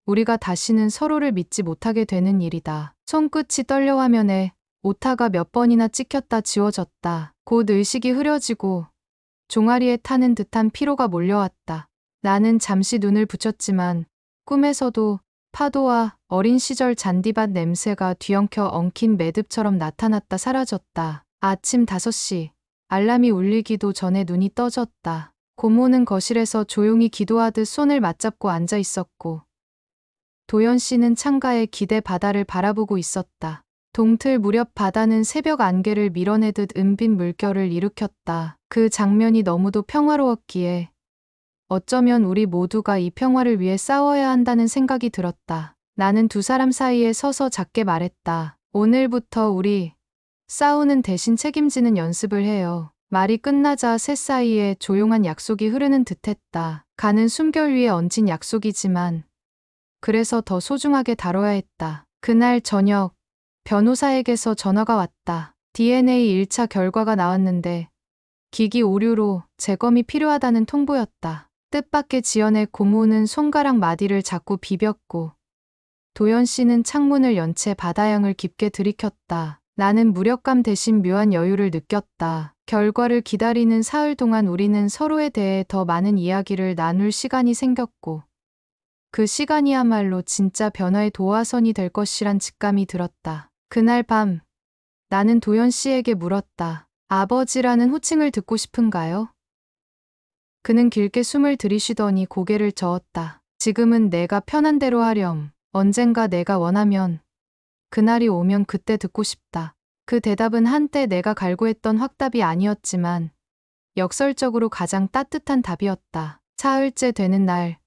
우리가 다시는 서로를 믿지 못하게 되는 일이다. 손끝이 떨려 화면에 오타가 몇 번이나 찍혔다 지워졌다. 곧 의식이 흐려지고 종아리에 타는 듯한 피로가 몰려왔다. 나는 잠시 눈을 붙였지만 꿈에서도 파도와 어린 시절 잔디밭 냄새가 뒤엉켜 엉킨 매듭처럼 나타났다 사라졌다. 아침 5시 알람이 울리기도 전에 눈이 떠졌다. 고모는 거실에서 조용히 기도하듯 손을 맞잡고 앉아 있었고 도연 씨는 창가에 기대 바다를 바라보고 있었다. 동틀 무렵 바다는 새벽 안개를 밀어내듯 은빛 물결을 일으켰다. 그 장면이 너무도 평화로웠기에 어쩌면 우리 모두가 이 평화를 위해 싸워야 한다는 생각이 들었다. 나는 두 사람 사이에 서서 작게 말했다. 오늘부터 우리 싸우는 대신 책임지는 연습을 해요. 말이 끝나자 셋 사이에 조용한 약속이 흐르는 듯했다. 가는 숨결 위에 얹힌 약속이지만 그래서 더 소중하게 다뤄야 했다. 그날 저녁 변호사에게서 전화가 왔다. DNA 1차 결과가 나왔는데 기기 오류로 재검이 필요하다는 통보였다. 뜻밖의 지연에 고모는 손가락 마디를 자꾸 비볐고 도연 씨는 창문을 연 채 바다향을 깊게 들이켰다. 나는 무력감 대신 묘한 여유를 느꼈다. 결과를 기다리는 사흘 동안 우리는 서로에 대해 더 많은 이야기를 나눌 시간이 생겼고 그 시간이야말로 진짜 변화의 도화선이 될 것이란 직감이 들었다. 그날 밤 나는 도연 씨에게 물었다. 아버지라는 호칭을 듣고 싶은가요? 그는 길게 숨을 들이쉬더니 고개를 저었다. 지금은 내가 편한 대로 하렴. 언젠가 내가 원하면 그날이 오면 그때 듣고 싶다. 그 대답은 한때 내가 갈구했던 확답이 아니었지만 역설적으로 가장 따뜻한 답이었다. 사흘째 되는 날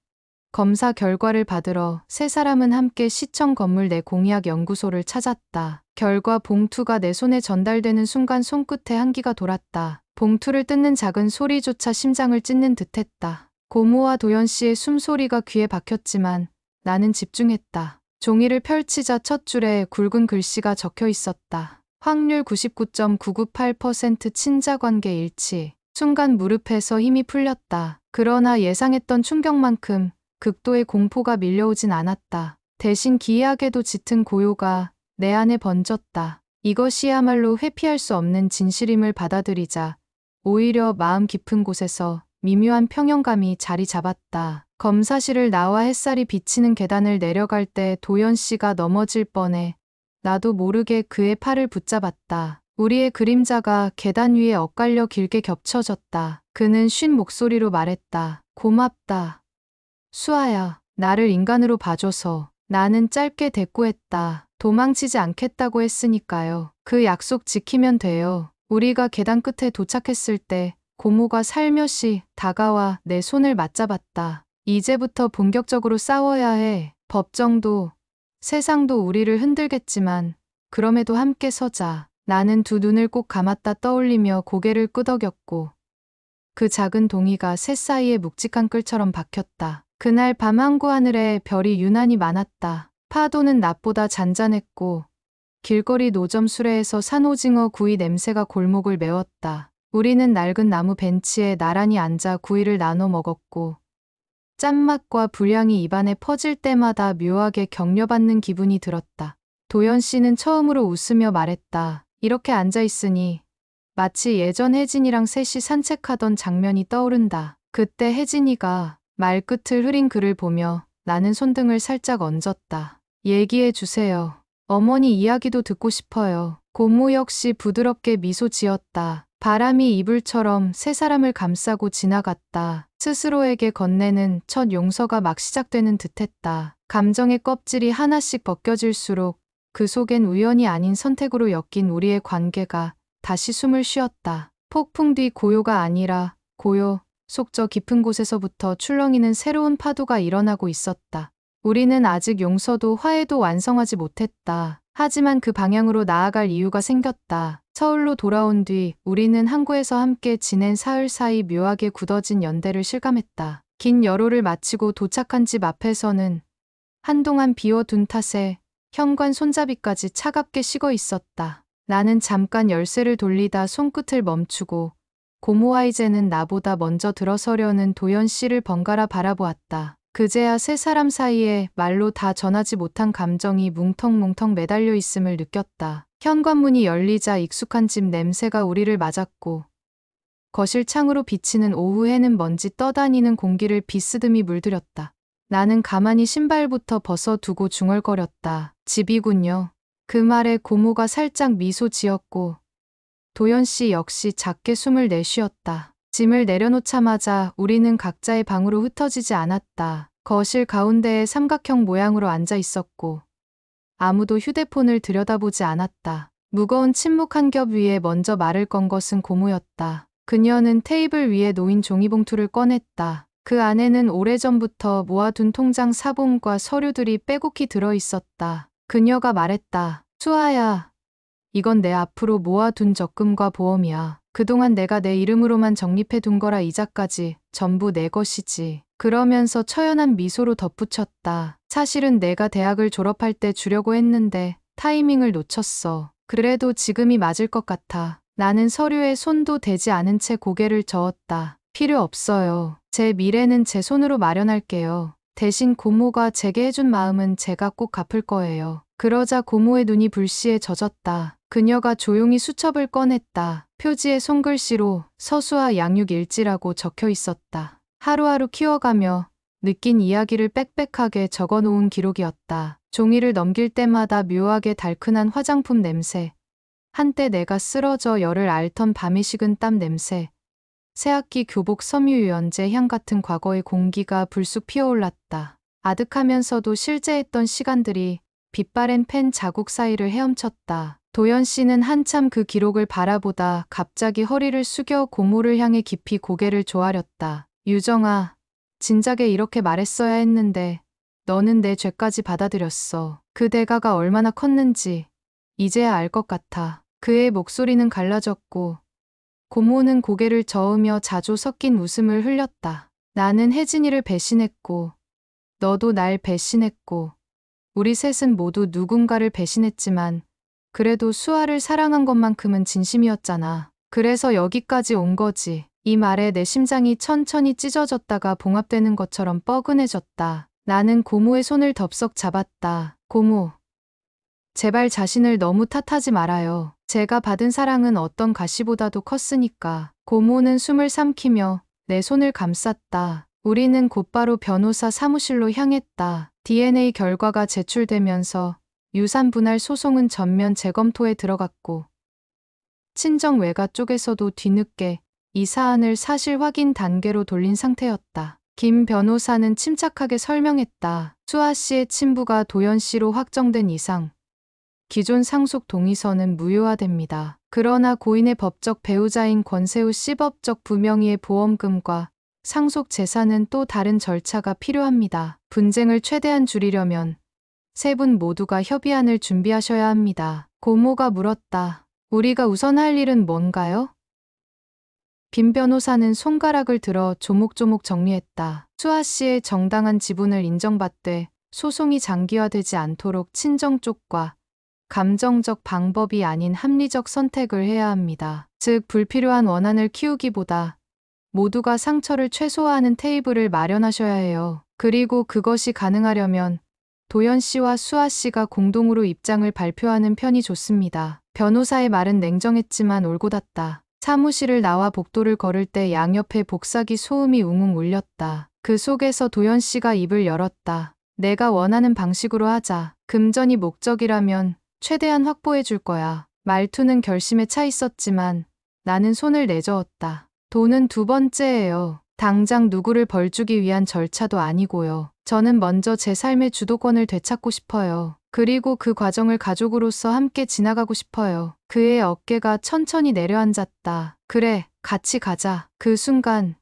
검사 결과를 받으러 세 사람은 함께 시청 건물 내 공의학 연구소를 찾았다. 결과 봉투가 내 손에 전달되는 순간 손끝에 한기가 돌았다. 봉투를 뜯는 작은 소리조차 심장을 찢는 듯했다. 고모와 도연 씨의 숨소리가 귀에 박혔지만 나는 집중했다. 종이를 펼치자 첫 줄에 굵은 글씨가 적혀 있었다. 확률 99.998% 친자관계 일치. 순간 무릎에서 힘이 풀렸다. 그러나 예상했던 충격만큼 극도의 공포가 밀려오진 않았다. 대신 기이하게도 짙은 고요가 내 안에 번졌다. 이것이야말로 회피할 수 없는 진실임을 받아들이자 오히려 마음 깊은 곳에서 미묘한 평형감이 자리 잡았다. 검사실을 나와 햇살이 비치는 계단을 내려갈 때 도연 씨가 넘어질 뻔해 나도 모르게 그의 팔을 붙잡았다. 우리의 그림자가 계단 위에 엇갈려 길게 겹쳐졌다. 그는 쉰 목소리로 말했다. 고맙다. 수아야, 나를 인간으로 봐줘서. 나는 짧게 대꾸했다. 도망치지 않겠다고 했으니까요. 그 약속 지키면 돼요. 우리가 계단 끝에 도착했을 때 고모가 살며시 다가와 내 손을 맞잡았다. 이제부터 본격적으로 싸워야 해. 법정도, 세상도 우리를 흔들겠지만 그럼에도 함께 서자. 나는 두 눈을 꼭 감았다 떠올리며 고개를 끄덕였고 그 작은 동이가 새 사이에 묵직한 끌처럼 박혔다. 그날 밤 항구 하늘에 별이 유난히 많았다. 파도는 낮보다 잔잔했고 길거리 노점 수레에서 산오징어 구이 냄새가 골목을 메웠다. 우리는 낡은 나무 벤치에 나란히 앉아 구이를 나눠 먹었고 짠맛과 불향이 입안에 퍼질 때마다 묘하게 격려받는 기분이 들었다. 도연 씨는 처음으로 웃으며 말했다. 이렇게 앉아있으니 마치 예전 혜진이랑 셋이 산책하던 장면이 떠오른다. 그때 혜진이가 말끝을 흐린 그를 보며 나는 손등을 살짝 얹었다. 얘기해 주세요. 어머니 이야기도 듣고 싶어요. 고모 역시 부드럽게 미소 지었다. 바람이 이불처럼 세 사람을 감싸고 지나갔다. 스스로에게 건네는 첫 용서가 막 시작되는 듯했다. 감정의 껍질이 하나씩 벗겨질수록 그 속엔 우연이 아닌 선택으로 엮인 우리의 관계가 다시 숨을 쉬었다. 폭풍 뒤 고요가 아니라 고요 속 저 깊은 곳에서부터 출렁이는 새로운 파도가 일어나고 있었다. 우리는 아직 용서도 화해도 완성하지 못했다. 하지만 그 방향으로 나아갈 이유가 생겼다. 서울로 돌아온 뒤 우리는 항구에서 함께 지낸 사흘 사이 묘하게 굳어진 연대를 실감했다. 긴 여로를 마치고 도착한 집 앞에서는 한동안 비워둔 탓에 현관 손잡이까지 차갑게 식어 있었다. 나는 잠깐 열쇠를 돌리다 손끝을 멈추고 고모와 이제는 나보다 먼저 들어서려는 도연 씨를 번갈아 바라보았다. 그제야 세 사람 사이에 말로 다 전하지 못한 감정이 뭉텅뭉텅 매달려 있음을 느꼈다. 현관문이 열리자 익숙한 집 냄새가 우리를 맞았고 거실 창으로 비치는 오후 해는 먼지 떠다니는 공기를 비스듬히 물들였다. 나는 가만히 신발부터 벗어두고 중얼거렸다. 집이군요. 그 말에 고모가 살짝 미소 지었고 도연 씨 역시 작게 숨을 내쉬었다. 짐을 내려놓자마자 우리는 각자의 방으로 흩어지지 않았다. 거실 가운데에 삼각형 모양으로 앉아 있었고 아무도 휴대폰을 들여다보지 않았다. 무거운 침묵 한 겹 위에 먼저 말을 건 것은 고모였다. 그녀는 테이블 위에 놓인 종이봉투를 꺼냈다. 그 안에는 오래전부터 모아둔 통장 사본과 서류들이 빼곡히 들어있었다. 그녀가 말했다. 수아야, 이건 내 앞으로 모아둔 적금과 보험이야. 그동안 내가 내 이름으로만 적립해둔 거라 이자까지 전부 내 것이지. 그러면서 처연한 미소로 덧붙였다. 사실은 내가 대학을 졸업할 때 주려고 했는데 타이밍을 놓쳤어. 그래도 지금이 맞을 것 같아. 나는 서류에 손도 대지 않은 채 고개를 저었다. 필요 없어요. 제 미래는 제 손으로 마련할게요. 대신 고모가 제게 해준 마음은 제가 꼭 갚을 거예요. 그러자 고모의 눈이 불시에 젖었다. 그녀가 조용히 수첩을 꺼냈다. 표지에 손글씨로 서수아 양육일지라고 적혀 있었다. 하루하루 키워가며 느낀 이야기를 빽빽하게 적어놓은 기록이었다. 종이를 넘길 때마다 묘하게 달큰한 화장품 냄새, 한때 내가 쓰러져 열을 앓던 밤이 식은 땀 냄새, 새학기 교복 섬유 연재 향 같은 과거의 공기가 불쑥 피어올랐다. 아득하면서도 실제했던 시간들이 빛바랜 펜 자국 사이를 헤엄쳤다. 도연 씨는 한참 그 기록을 바라보다 갑자기 허리를 숙여 고모를 향해 깊이 고개를 조아렸다. 유정아, 진작에 이렇게 말했어야 했는데 너는 내 죄까지 받아들였어. 그 대가가 얼마나 컸는지 이제야 알 것 같아. 그의 목소리는 갈라졌고 고모는 고개를 저으며 자조 섞인 웃음을 흘렸다. 나는 혜진이를 배신했고 너도 날 배신했고 우리 셋은 모두 누군가를 배신했지만 그래도 수아를 사랑한 것만큼은 진심이었잖아. 그래서 여기까지 온 거지. 이 말에 내 심장이 천천히 찢어졌다가 봉합되는 것처럼 뻐근해졌다. 나는 고모의 손을 덥석 잡았다. 고모, 제발 자신을 너무 탓하지 말아요. 제가 받은 사랑은 어떤 가시보다도 컸으니까. 고모는 숨을 삼키며 내 손을 감쌌다. 우리는 곧바로 변호사 사무실로 향했다. DNA 결과가 제출되면서 유산 분할 소송은 전면 재검토에 들어갔고 친정 외가 쪽에서도 뒤늦게 이 사안을 사실 확인 단계로 돌린 상태였다. 김 변호사는 침착하게 설명했다. 수아 씨의 친부가 도연 씨로 확정된 이상 기존 상속 동의서는 무효화됩니다. 그러나 고인의 법적 배우자인 권세우 씨 법적 부명의의 보험금과 상속 재산은 또 다른 절차가 필요합니다. 분쟁을 최대한 줄이려면 세 분 모두가 협의안을 준비하셔야 합니다. 고모가 물었다. 우리가 우선 할 일은 뭔가요? 김 변호사는 손가락을 들어 조목조목 정리했다. 수아 씨의 정당한 지분을 인정받되 소송이 장기화되지 않도록 친정 쪽과 감정적 방법이 아닌 합리적 선택을 해야 합니다. 즉 불필요한 원한을 키우기보다 모두가 상처를 최소화하는 테이블을 마련하셔야 해요. 그리고 그것이 가능하려면 도연 씨와 수아 씨가 공동으로 입장을 발표하는 편이 좋습니다. 변호사의 말은 냉정했지만 올곧았다. 사무실을 나와 복도를 걸을 때 양옆에 복사기 소음이 웅웅 울렸다. 그 속에서 도연 씨가 입을 열었다. 내가 원하는 방식으로 하자. 금전이 목적이라면 최대한 확보해 줄 거야. 말투는 결심에 차 있었지만 나는 손을 내저었다. 돈은 두 번째예요. 당장 누구를 벌주기 위한 절차도 아니고요. 저는 먼저 제 삶의 주도권을 되찾고 싶어요. 그리고 그 과정을 가족으로서 함께 지나가고 싶어요. 그의 어깨가 천천히 내려앉았다. 그래, 같이 가자. 그 순간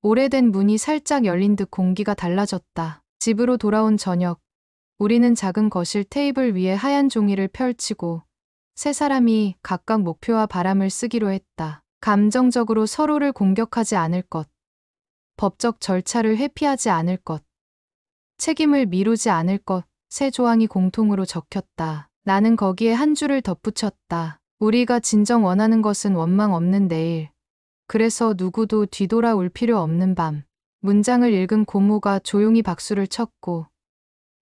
오래된 문이 살짝 열린 듯 공기가 달라졌다. 집으로 돌아온 저녁, 우리는 작은 거실 테이블 위에 하얀 종이를 펼치고 세 사람이 각각 목표와 바람을 쓰기로 했다. 감정적으로 서로를 공격하지 않을 것, 법적 절차를 회피하지 않을 것, 책임을 미루지 않을 것, 세 조항이 공통으로 적혔다. 나는 거기에 한 줄을 덧붙였다. 우리가 진정 원하는 것은 원망 없는 내일. 그래서 누구도 뒤돌아올 필요 없는 밤. 문장을 읽은 고모가 조용히 박수를 쳤고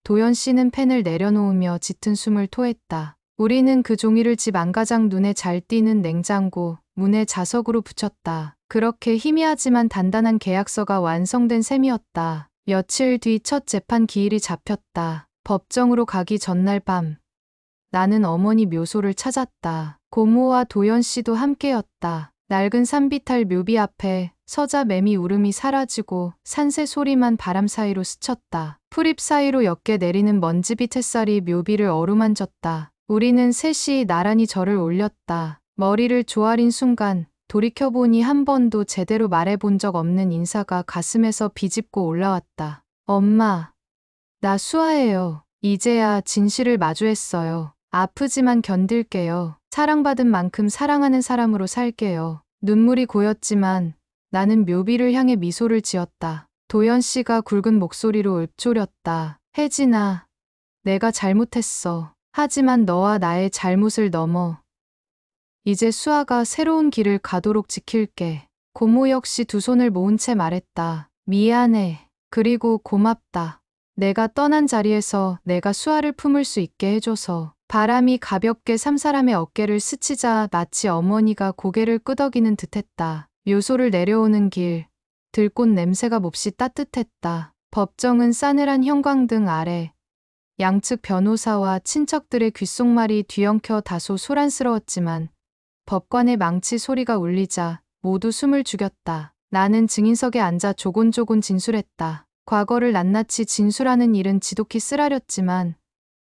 도연 씨는 펜을 내려놓으며 짙은 숨을 토했다. 우리는 그 종이를 집 안가장 눈에 잘 띄는 냉장고 문의 자석으로 붙였다. 그렇게 희미하지만 단단한 계약서가 완성된 셈이었다. 며칠 뒤 첫 재판 기일이 잡혔다. 법정으로 가기 전날 밤 나는 어머니 묘소를 찾았다. 고모와 도연 씨도 함께였다. 낡은 산비탈 묘비 앞에 서자 매미 울음이 사라지고 산새 소리만 바람 사이로 스쳤다. 풀잎 사이로 옅게 내리는 먼지빛 햇살이 묘비를 어루만졌다. 우리는 셋이 나란히 절을 올렸다. 머리를 조아린 순간 돌이켜보니 한 번도 제대로 말해본 적 없는 인사가 가슴에서 비집고 올라왔다. 엄마, 나 수아예요. 이제야 진실을 마주했어요. 아프지만 견딜게요. 사랑받은 만큼 사랑하는 사람으로 살게요. 눈물이 고였지만 나는 묘비를 향해 미소를 지었다. 도연 씨가 굵은 목소리로 읊조렸다. 혜진아, 내가 잘못했어. 하지만 너와 나의 잘못을 넘어 이제 수아가 새로운 길을 가도록 지킬게. 고모 역시 두 손을 모은 채 말했다. 미안해. 그리고 고맙다. 내가 떠난 자리에서 내가 수아를 품을 수 있게 해줘서. 바람이 가볍게 삼사람의 어깨를 스치자 마치 어머니가 고개를 끄덕이는 듯했다. 묘소를 내려오는 길, 들꽃 냄새가 몹시 따뜻했다. 법정은 싸늘한 형광등 아래 양측 변호사와 친척들의 귓속말이 뒤엉켜 다소 소란스러웠지만 법관의 망치 소리가 울리자 모두 숨을 죽였다. 나는 증인석에 앉아 조곤조곤 진술했다. 과거를 낱낱이 진술하는 일은 지독히 쓰라렸지만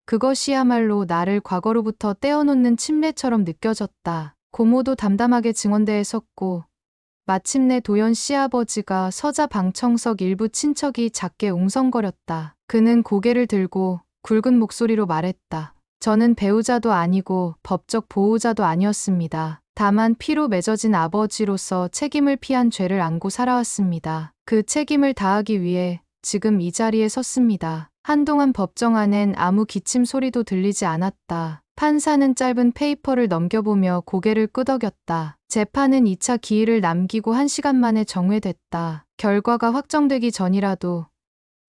그것이야말로 나를 과거로부터 떼어놓는 침례처럼 느껴졌다. 고모도 담담하게 증언대에 섰고 마침내 도연 씨 아버지가 서자 방청석 일부 친척이 작게 웅성거렸다. 그는 고개를 들고 굵은 목소리로 말했다. 저는 배우자도 아니고 법적 보호자도 아니었습니다. 다만 피로 맺어진 아버지로서 책임을 피한 죄를 안고 살아왔습니다. 그 책임을 다하기 위해 지금 이 자리에 섰습니다. 한동안 법정 안엔 아무 기침 소리도 들리지 않았다. 판사는 짧은 페이퍼를 넘겨보며 고개를 끄덕였다. 재판은 2차 기일을 남기고 1시간 만에 정회됐다. 결과가 확정되기 전이라도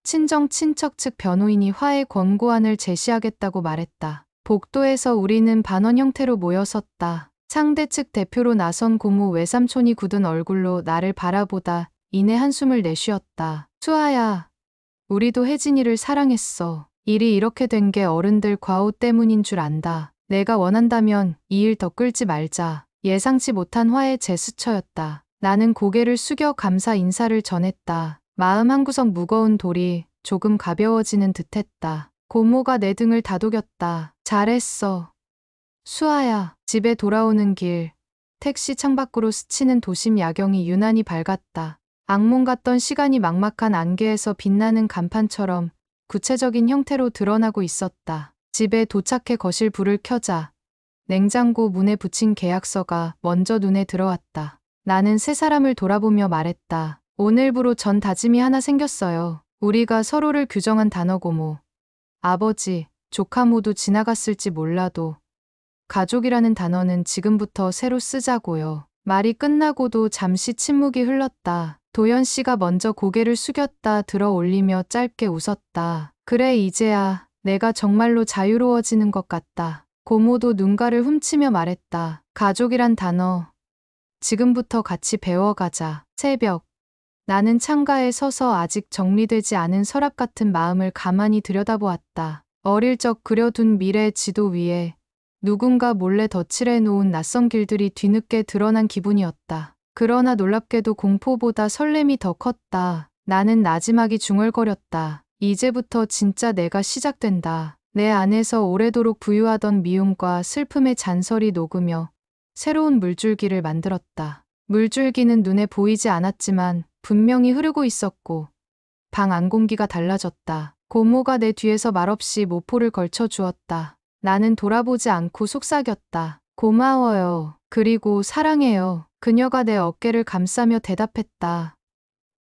친정 친척 측 변호인이 화해 권고안을 제시하겠다고 말했다. 복도에서 우리는 반원 형태로 모여섰다. 상대 측 대표로 나선 고모 외삼촌이 굳은 얼굴로 나를 바라보다 이내 한숨을 내쉬었다. 수아야, 우리도 혜진이를 사랑했어. 일이 이렇게 된 게 어른들 과오 때문인 줄 안다. 내가 원한다면 이 일 더 끌지 말자. 예상치 못한 화해 제스처였다. 나는 고개를 숙여 감사 인사를 전했다. 마음 한구석 무거운 돌이 조금 가벼워지는 듯했다. 고모가 내 등을 다독였다. 잘했어. 수아야. 집에 돌아오는 길, 택시 창밖으로 스치는 도심 야경이 유난히 밝았다. 악몽 같던 시간이 막막한 안개에서 빛나는 간판처럼 구체적인 형태로 드러나고 있었다. 집에 도착해 거실 불을 켜자 냉장고 문에 붙인 계약서가 먼저 눈에 들어왔다. 나는 세 사람을 돌아보며 말했다. 오늘부로 전 다짐이 하나 생겼어요. 우리가 서로를 규정한 단어 고모, 아버지, 조카 모두 지나갔을지 몰라도 가족이라는 단어는 지금부터 새로 쓰자고요. 말이 끝나고도 잠시 침묵이 흘렀다. 도연 씨가 먼저 고개를 숙였다 들어 올리며 짧게 웃었다. 그래, 이제야 내가 정말로 자유로워지는 것 같다. 고모도 눈가를 훔치며 말했다. 가족이란 단어, 지금부터 같이 배워가자. 새벽, 나는 창가에 서서 아직 정리되지 않은 서랍 같은 마음을 가만히 들여다보았다. 어릴 적 그려둔 미래 지도 위에 누군가 몰래 덧칠해 놓은 낯선 길들이 뒤늦게 드러난 기분이었다. 그러나 놀랍게도 공포보다 설렘이 더 컸다. 나는 나지막이 중얼거렸다. 이제부터 진짜 내가 시작된다. 내 안에서 오래도록 부유하던 미움과 슬픔의 잔설이 녹으며 새로운 물줄기를 만들었다. 물줄기는 눈에 보이지 않았지만 분명히 흐르고 있었고 방 안 공기가 달라졌다. 고모가 내 뒤에서 말없이 모포를 걸쳐 주었다. 나는 돌아보지 않고 속삭였다. 고마워요. 그리고 사랑해요. 그녀가 내 어깨를 감싸며 대답했다.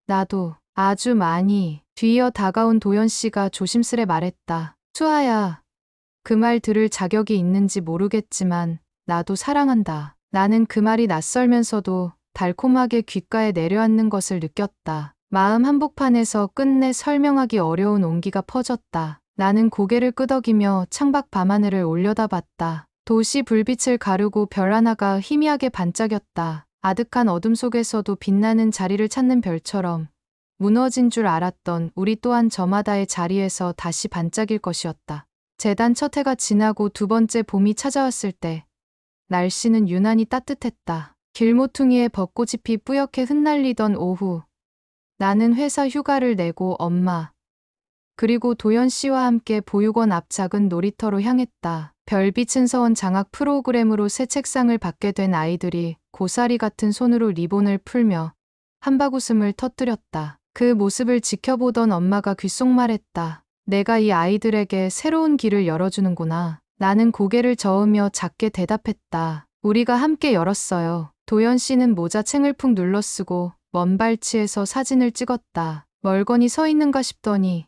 나도 아주 많이. 뒤이어 다가온 도연 씨가 조심스레 말했다. 수아야, 그 말 들을 자격이 있는지 모르겠지만 나도 사랑한다. 나는 그 말이 낯설면서도 달콤하게 귓가에 내려앉는 것을 느꼈다. 마음 한복판에서 끝내 설명하기 어려운 온기가 퍼졌다. 나는 고개를 끄덕이며 창밖 밤하늘을 올려다봤다. 도시 불빛을 가르고 별 하나가 희미하게 반짝였다. 아득한 어둠 속에서도 빛나는 자리를 찾는 별처럼 무너진 줄 알았던 우리 또한 저마다의 자리에서 다시 반짝일 것이었다. 재단 첫 해가 지나고 두 번째 봄이 찾아왔을 때 날씨는 유난히 따뜻했다. 길모퉁이에 벚꽃잎이 뿌옇게 흩날리던 오후, 나는 회사 휴가를 내고 엄마, 그리고 도연 씨와 함께 보육원 앞 작은 놀이터로 향했다. 별빛은 서원 장학 프로그램으로 새 책상을 받게 된 아이들이 고사리 같은 손으로 리본을 풀며 한바구음을 터뜨렸다. 그 모습을 지켜보던 엄마가 귓속말했다. 내가 이 아이들에게 새로운 길을 열어주는구나. 나는 고개를 저으며 작게 대답했다. 우리가 함께 열었어요. 도연 씨는 모자챙을 푹 눌러쓰고 먼 발치에서 사진을 찍었다. 멀거니 서 있는가 싶더니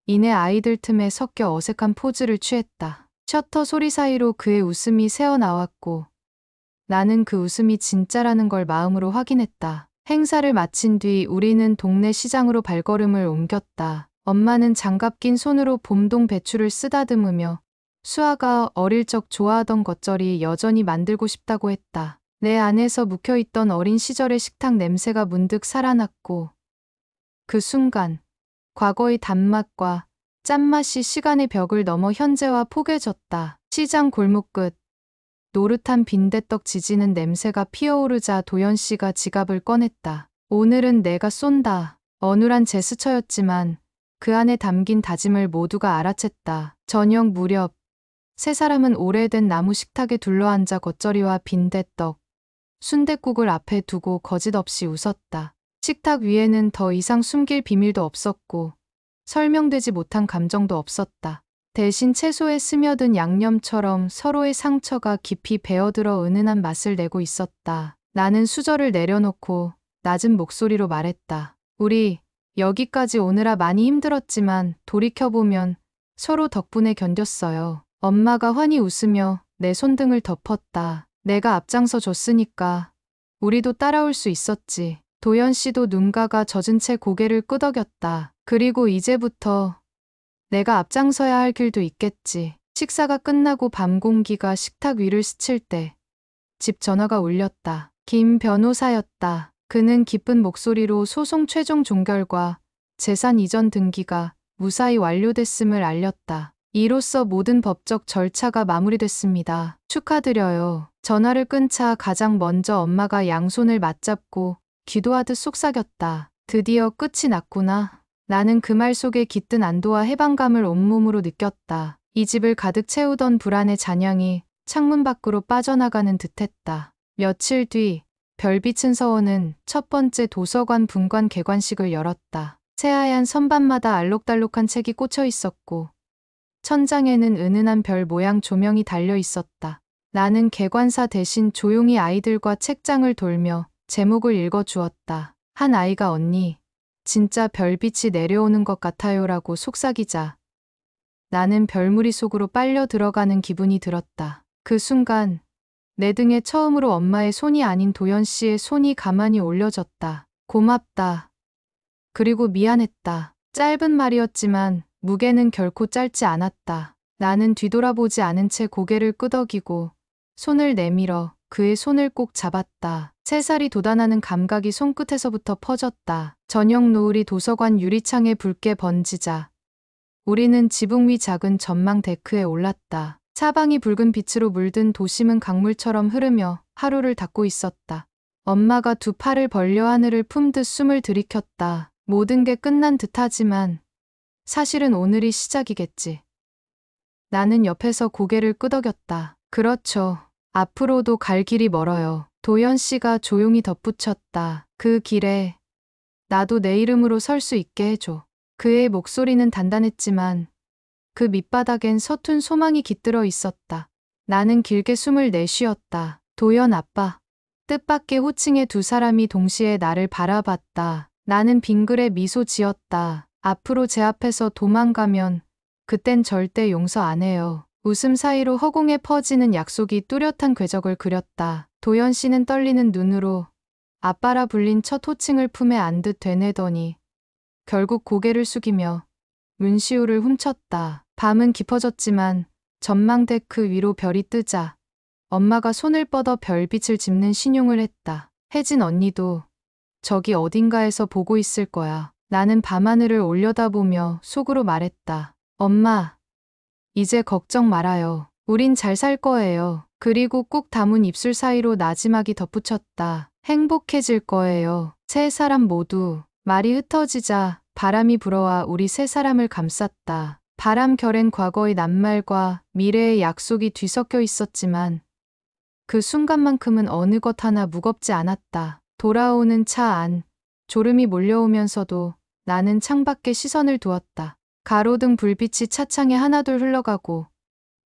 이내 아이들 틈에 섞여 어색한 포즈를 취했다. 셔터 소리 사이로 그의 웃음이 새어나왔고 나는 그 웃음이 진짜라는 걸 마음으로 확인했다. 행사를 마친 뒤 우리는 동네 시장으로 발걸음을 옮겼다. 엄마는 장갑 낀 손으로 봄동 배추를 쓰다듬으며 수아가 어릴 적 좋아하던 겉절이 여전히 만들고 싶다고 했다. 내 안에서 묵혀있던 어린 시절의 식탁 냄새가 문득 살아났고 그 순간 과거의 단맛과 짠맛이 시간의 벽을 넘어 현재와 포개졌다. 시장 골목 끝 노릇한 빈대떡 지지는 냄새가 피어오르자 도연 씨가 지갑을 꺼냈다. 오늘은 내가 쏜다. 어눌한 제스처였지만 그 안에 담긴 다짐을 모두가 알아챘다. 저녁 무렵 세 사람은 오래된 나무 식탁에 둘러앉아 겉절이와 빈대떡, 순댓국을 앞에 두고 거짓없이 웃었다. 식탁 위에는 더 이상 숨길 비밀도 없었고 설명되지 못한 감정도 없었다. 대신 채소에 스며든 양념처럼 서로의 상처가 깊이 배어들어 은은한 맛을 내고 있었다. 나는 수저를 내려놓고 낮은 목소리로 말했다. 우리 여기까지 오느라 많이 힘들었지만 돌이켜보면 서로 덕분에 견뎠어요. 엄마가 환히 웃으며 내 손등을 덮었다. 내가 앞장서 줬으니까 우리도 따라올 수 있었지. 도연 씨도 눈가가 젖은 채 고개를 끄덕였다. 그리고 이제부터 내가 앞장서야 할 길도 있겠지. 식사가 끝나고 밤 공기가 식탁 위를 스칠 때 집 전화가 울렸다. 김 변호사였다. 그는 기쁜 목소리로 소송 최종 종결과 재산 이전 등기가 무사히 완료됐음을 알렸다. 이로써 모든 법적 절차가 마무리됐습니다. 축하드려요. 전화를 끊자 가장 먼저 엄마가 양손을 맞잡고 기도하듯 속삭였다. 드디어 끝이 났구나. 나는 그 말 속에 깃든 안도와 해방감을 온몸으로 느꼈다. 이 집을 가득 채우던 불안의 잔향이 창문 밖으로 빠져나가는 듯했다. 며칠 뒤 별빛은 서원은 첫 번째 도서관 분관 개관식을 열었다. 새하얀 선반마다 알록달록한 책이 꽂혀 있었고 천장에는 은은한 별 모양 조명이 달려 있었다. 나는 개관사 대신 조용히 아이들과 책장을 돌며 제목을 읽어주었다. 한 아이가 언니, 진짜 별빛이 내려오는 것 같아요라고 속삭이자 나는 별무리 속으로 빨려 들어가는 기분이 들었다. 그 순간 내 등에 처음으로 엄마의 손이 아닌 도연 씨의 손이 가만히 올려졌다. 고맙다. 그리고 미안했다. 짧은 말이었지만 무게는 결코 짧지 않았다. 나는 뒤돌아보지 않은 채 고개를 끄덕이고 손을 내밀어 그의 손을 꼭 잡았다. 3살이 돋아나는 감각이 손끝에서부터 퍼졌다. 저녁 노을이 도서관 유리창에 붉게 번지자 우리는 지붕 위 작은 전망 데크에 올랐다. 사방이 붉은 빛으로 물든 도심은 강물처럼 흐르며 하루를 닫고 있었다. 엄마가 두 팔을 벌려 하늘을 품듯 숨을 들이켰다. 모든 게 끝난 듯하지만 사실은 오늘이 시작이겠지. 나는 옆에서 고개를 끄덕였다. 그렇죠. 앞으로도 갈 길이 멀어요. 도연 씨가 조용히 덧붙였다. 그 길에 나도 내 이름으로 설 수 있게 해줘. 그의 목소리는 단단했지만 그 밑바닥엔 서툰 소망이 깃들어 있었다. 나는 길게 숨을 내쉬었다. 도연 아빠. 뜻밖의 호칭에 두 사람이 동시에 나를 바라봤다. 나는 빙그레 미소 지었다. 앞으로 제 앞에서 도망가면 그땐 절대 용서 안 해요. 웃음 사이로 허공에 퍼지는 약속이 뚜렷한 궤적을 그렸다. 도연 씨는 떨리는 눈으로 아빠라 불린 첫 호칭을 품에 안듯 되뇌더니 결국 고개를 숙이며 문시우를 훔쳤다. 밤은 깊어졌지만 전망데크 위로 별이 뜨자 엄마가 손을 뻗어 별빛을 짚는 신용을 했다. 혜진 언니도 저기 어딘가에서 보고 있을 거야. 나는 밤하늘을 올려다보며 속으로 말했다. 엄마, 이제 걱정 말아요. 우린 잘 살 거예요. 그리고 꾹 담은 입술 사이로 나지막이 덧붙였다. 행복해질 거예요. 세 사람 모두. 말이 흩어지자 바람이 불어와 우리 세 사람을 감쌌다. 바람결엔 과거의 낱말과 미래의 약속이 뒤섞여 있었지만 그 순간만큼은 어느 것 하나 무겁지 않았다. 돌아오는 차 안, 졸음이 몰려오면서도 나는 창밖에 시선을 두었다. 가로등 불빛이 차창에 하나둘 흘러가고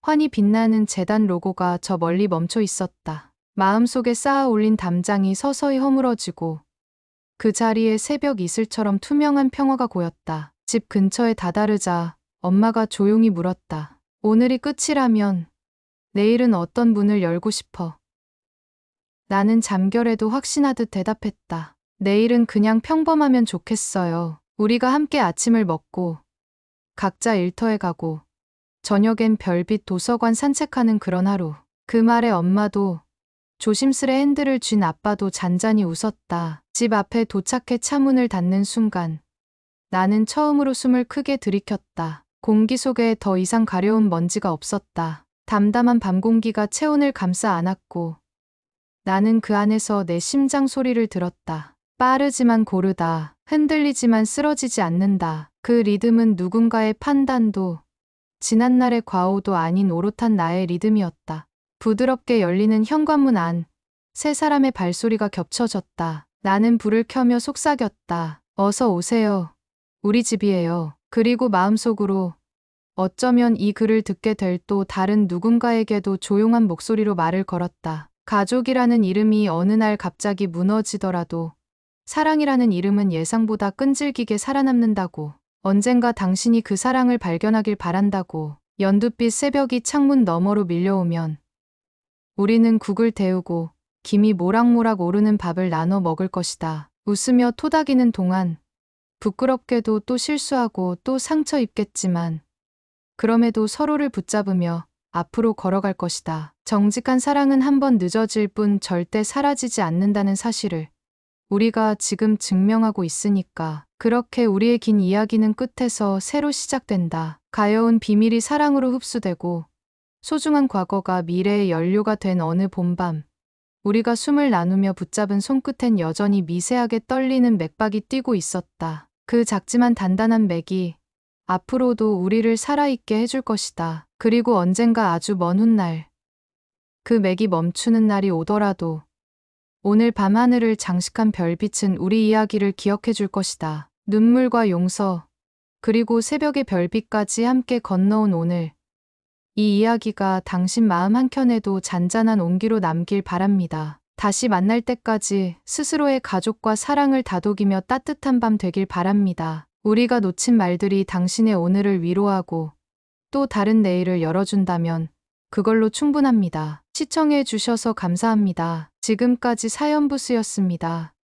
환히 빛나는 재단 로고가 저 멀리 멈춰 있었다. 마음속에 쌓아 올린 담장이 서서히 허물어지고 그 자리에 새벽 이슬처럼 투명한 평화가 고였다. 집 근처에 다다르자 엄마가 조용히 물었다. 오늘이 끝이라면 내일은 어떤 문을 열고 싶어? 나는 잠결에도 확신하듯 대답했다. 내일은 그냥 평범하면 좋겠어요. 우리가 함께 아침을 먹고 각자 일터에 가고 저녁엔 별빛 도서관 산책하는 그런 하루. 그 말에 엄마도 조심스레 핸들을 쥔 아빠도 잔잔히 웃었다. 집 앞에 도착해 차문을 닫는 순간 나는 처음으로 숨을 크게 들이켰다. 공기 속에 더 이상 가려운 먼지가 없었다. 담담한 밤 공기가 체온을 감싸 안았고 나는 그 안에서 내 심장 소리를 들었다. 빠르지만 고르다. 흔들리지만 쓰러지지 않는다. 그 리듬은 누군가의 판단도 지난날의 과오도 아닌 오롯한 나의 리듬이었다. 부드럽게 열리는 현관문 안. 세 사람의 발소리가 겹쳐졌다. 나는 불을 켜며 속삭였다. 어서 오세요. 우리 집이에요. 그리고 마음속으로 어쩌면 이 글을 듣게 될 또 다른 누군가에게도 조용한 목소리로 말을 걸었다. 가족이라는 이름이 어느 날 갑자기 무너지더라도 사랑이라는 이름은 예상보다 끈질기게 살아남는다고. 언젠가 당신이 그 사랑을 발견하길 바란다고. 연두빛 새벽이 창문 너머로 밀려오면 우리는 국을 데우고 김이 모락모락 오르는 밥을 나눠 먹을 것이다. 웃으며 토닥이는 동안 부끄럽게도 또 실수하고 또 상처 입겠지만 그럼에도 서로를 붙잡으며 앞으로 걸어갈 것이다. 정직한 사랑은 한 번 늦어질 뿐 절대 사라지지 않는다는 사실을 우리가 지금 증명하고 있으니까. 그렇게 우리의 긴 이야기는 끝에서 새로 시작된다. 가여운 비밀이 사랑으로 흡수되고 소중한 과거가 미래의 연료가 된 어느 봄밤, 우리가 숨을 나누며 붙잡은 손끝엔 여전히 미세하게 떨리는 맥박이 뛰고 있었다. 그 작지만 단단한 맥이 앞으로도 우리를 살아있게 해줄 것이다. 그리고 언젠가 아주 먼 훗날, 그 맥이 멈추는 날이 오더라도 오늘 밤하늘을 장식한 별빛은 우리 이야기를 기억해 줄 것이다. 눈물과 용서, 그리고 새벽의 별빛까지 함께 건너온 오늘, 이 이야기가 당신 마음 한켠에도 잔잔한 온기로 남길 바랍니다. 다시 만날 때까지 스스로의 가족과 사랑을 다독이며 따뜻한 밤 되길 바랍니다. 우리가 놓친 말들이 당신의 오늘을 위로하고 또 다른 내일을 열어준다면 그걸로 충분합니다. 시청해 주셔서 감사합니다. 지금까지 사연부스였습니다.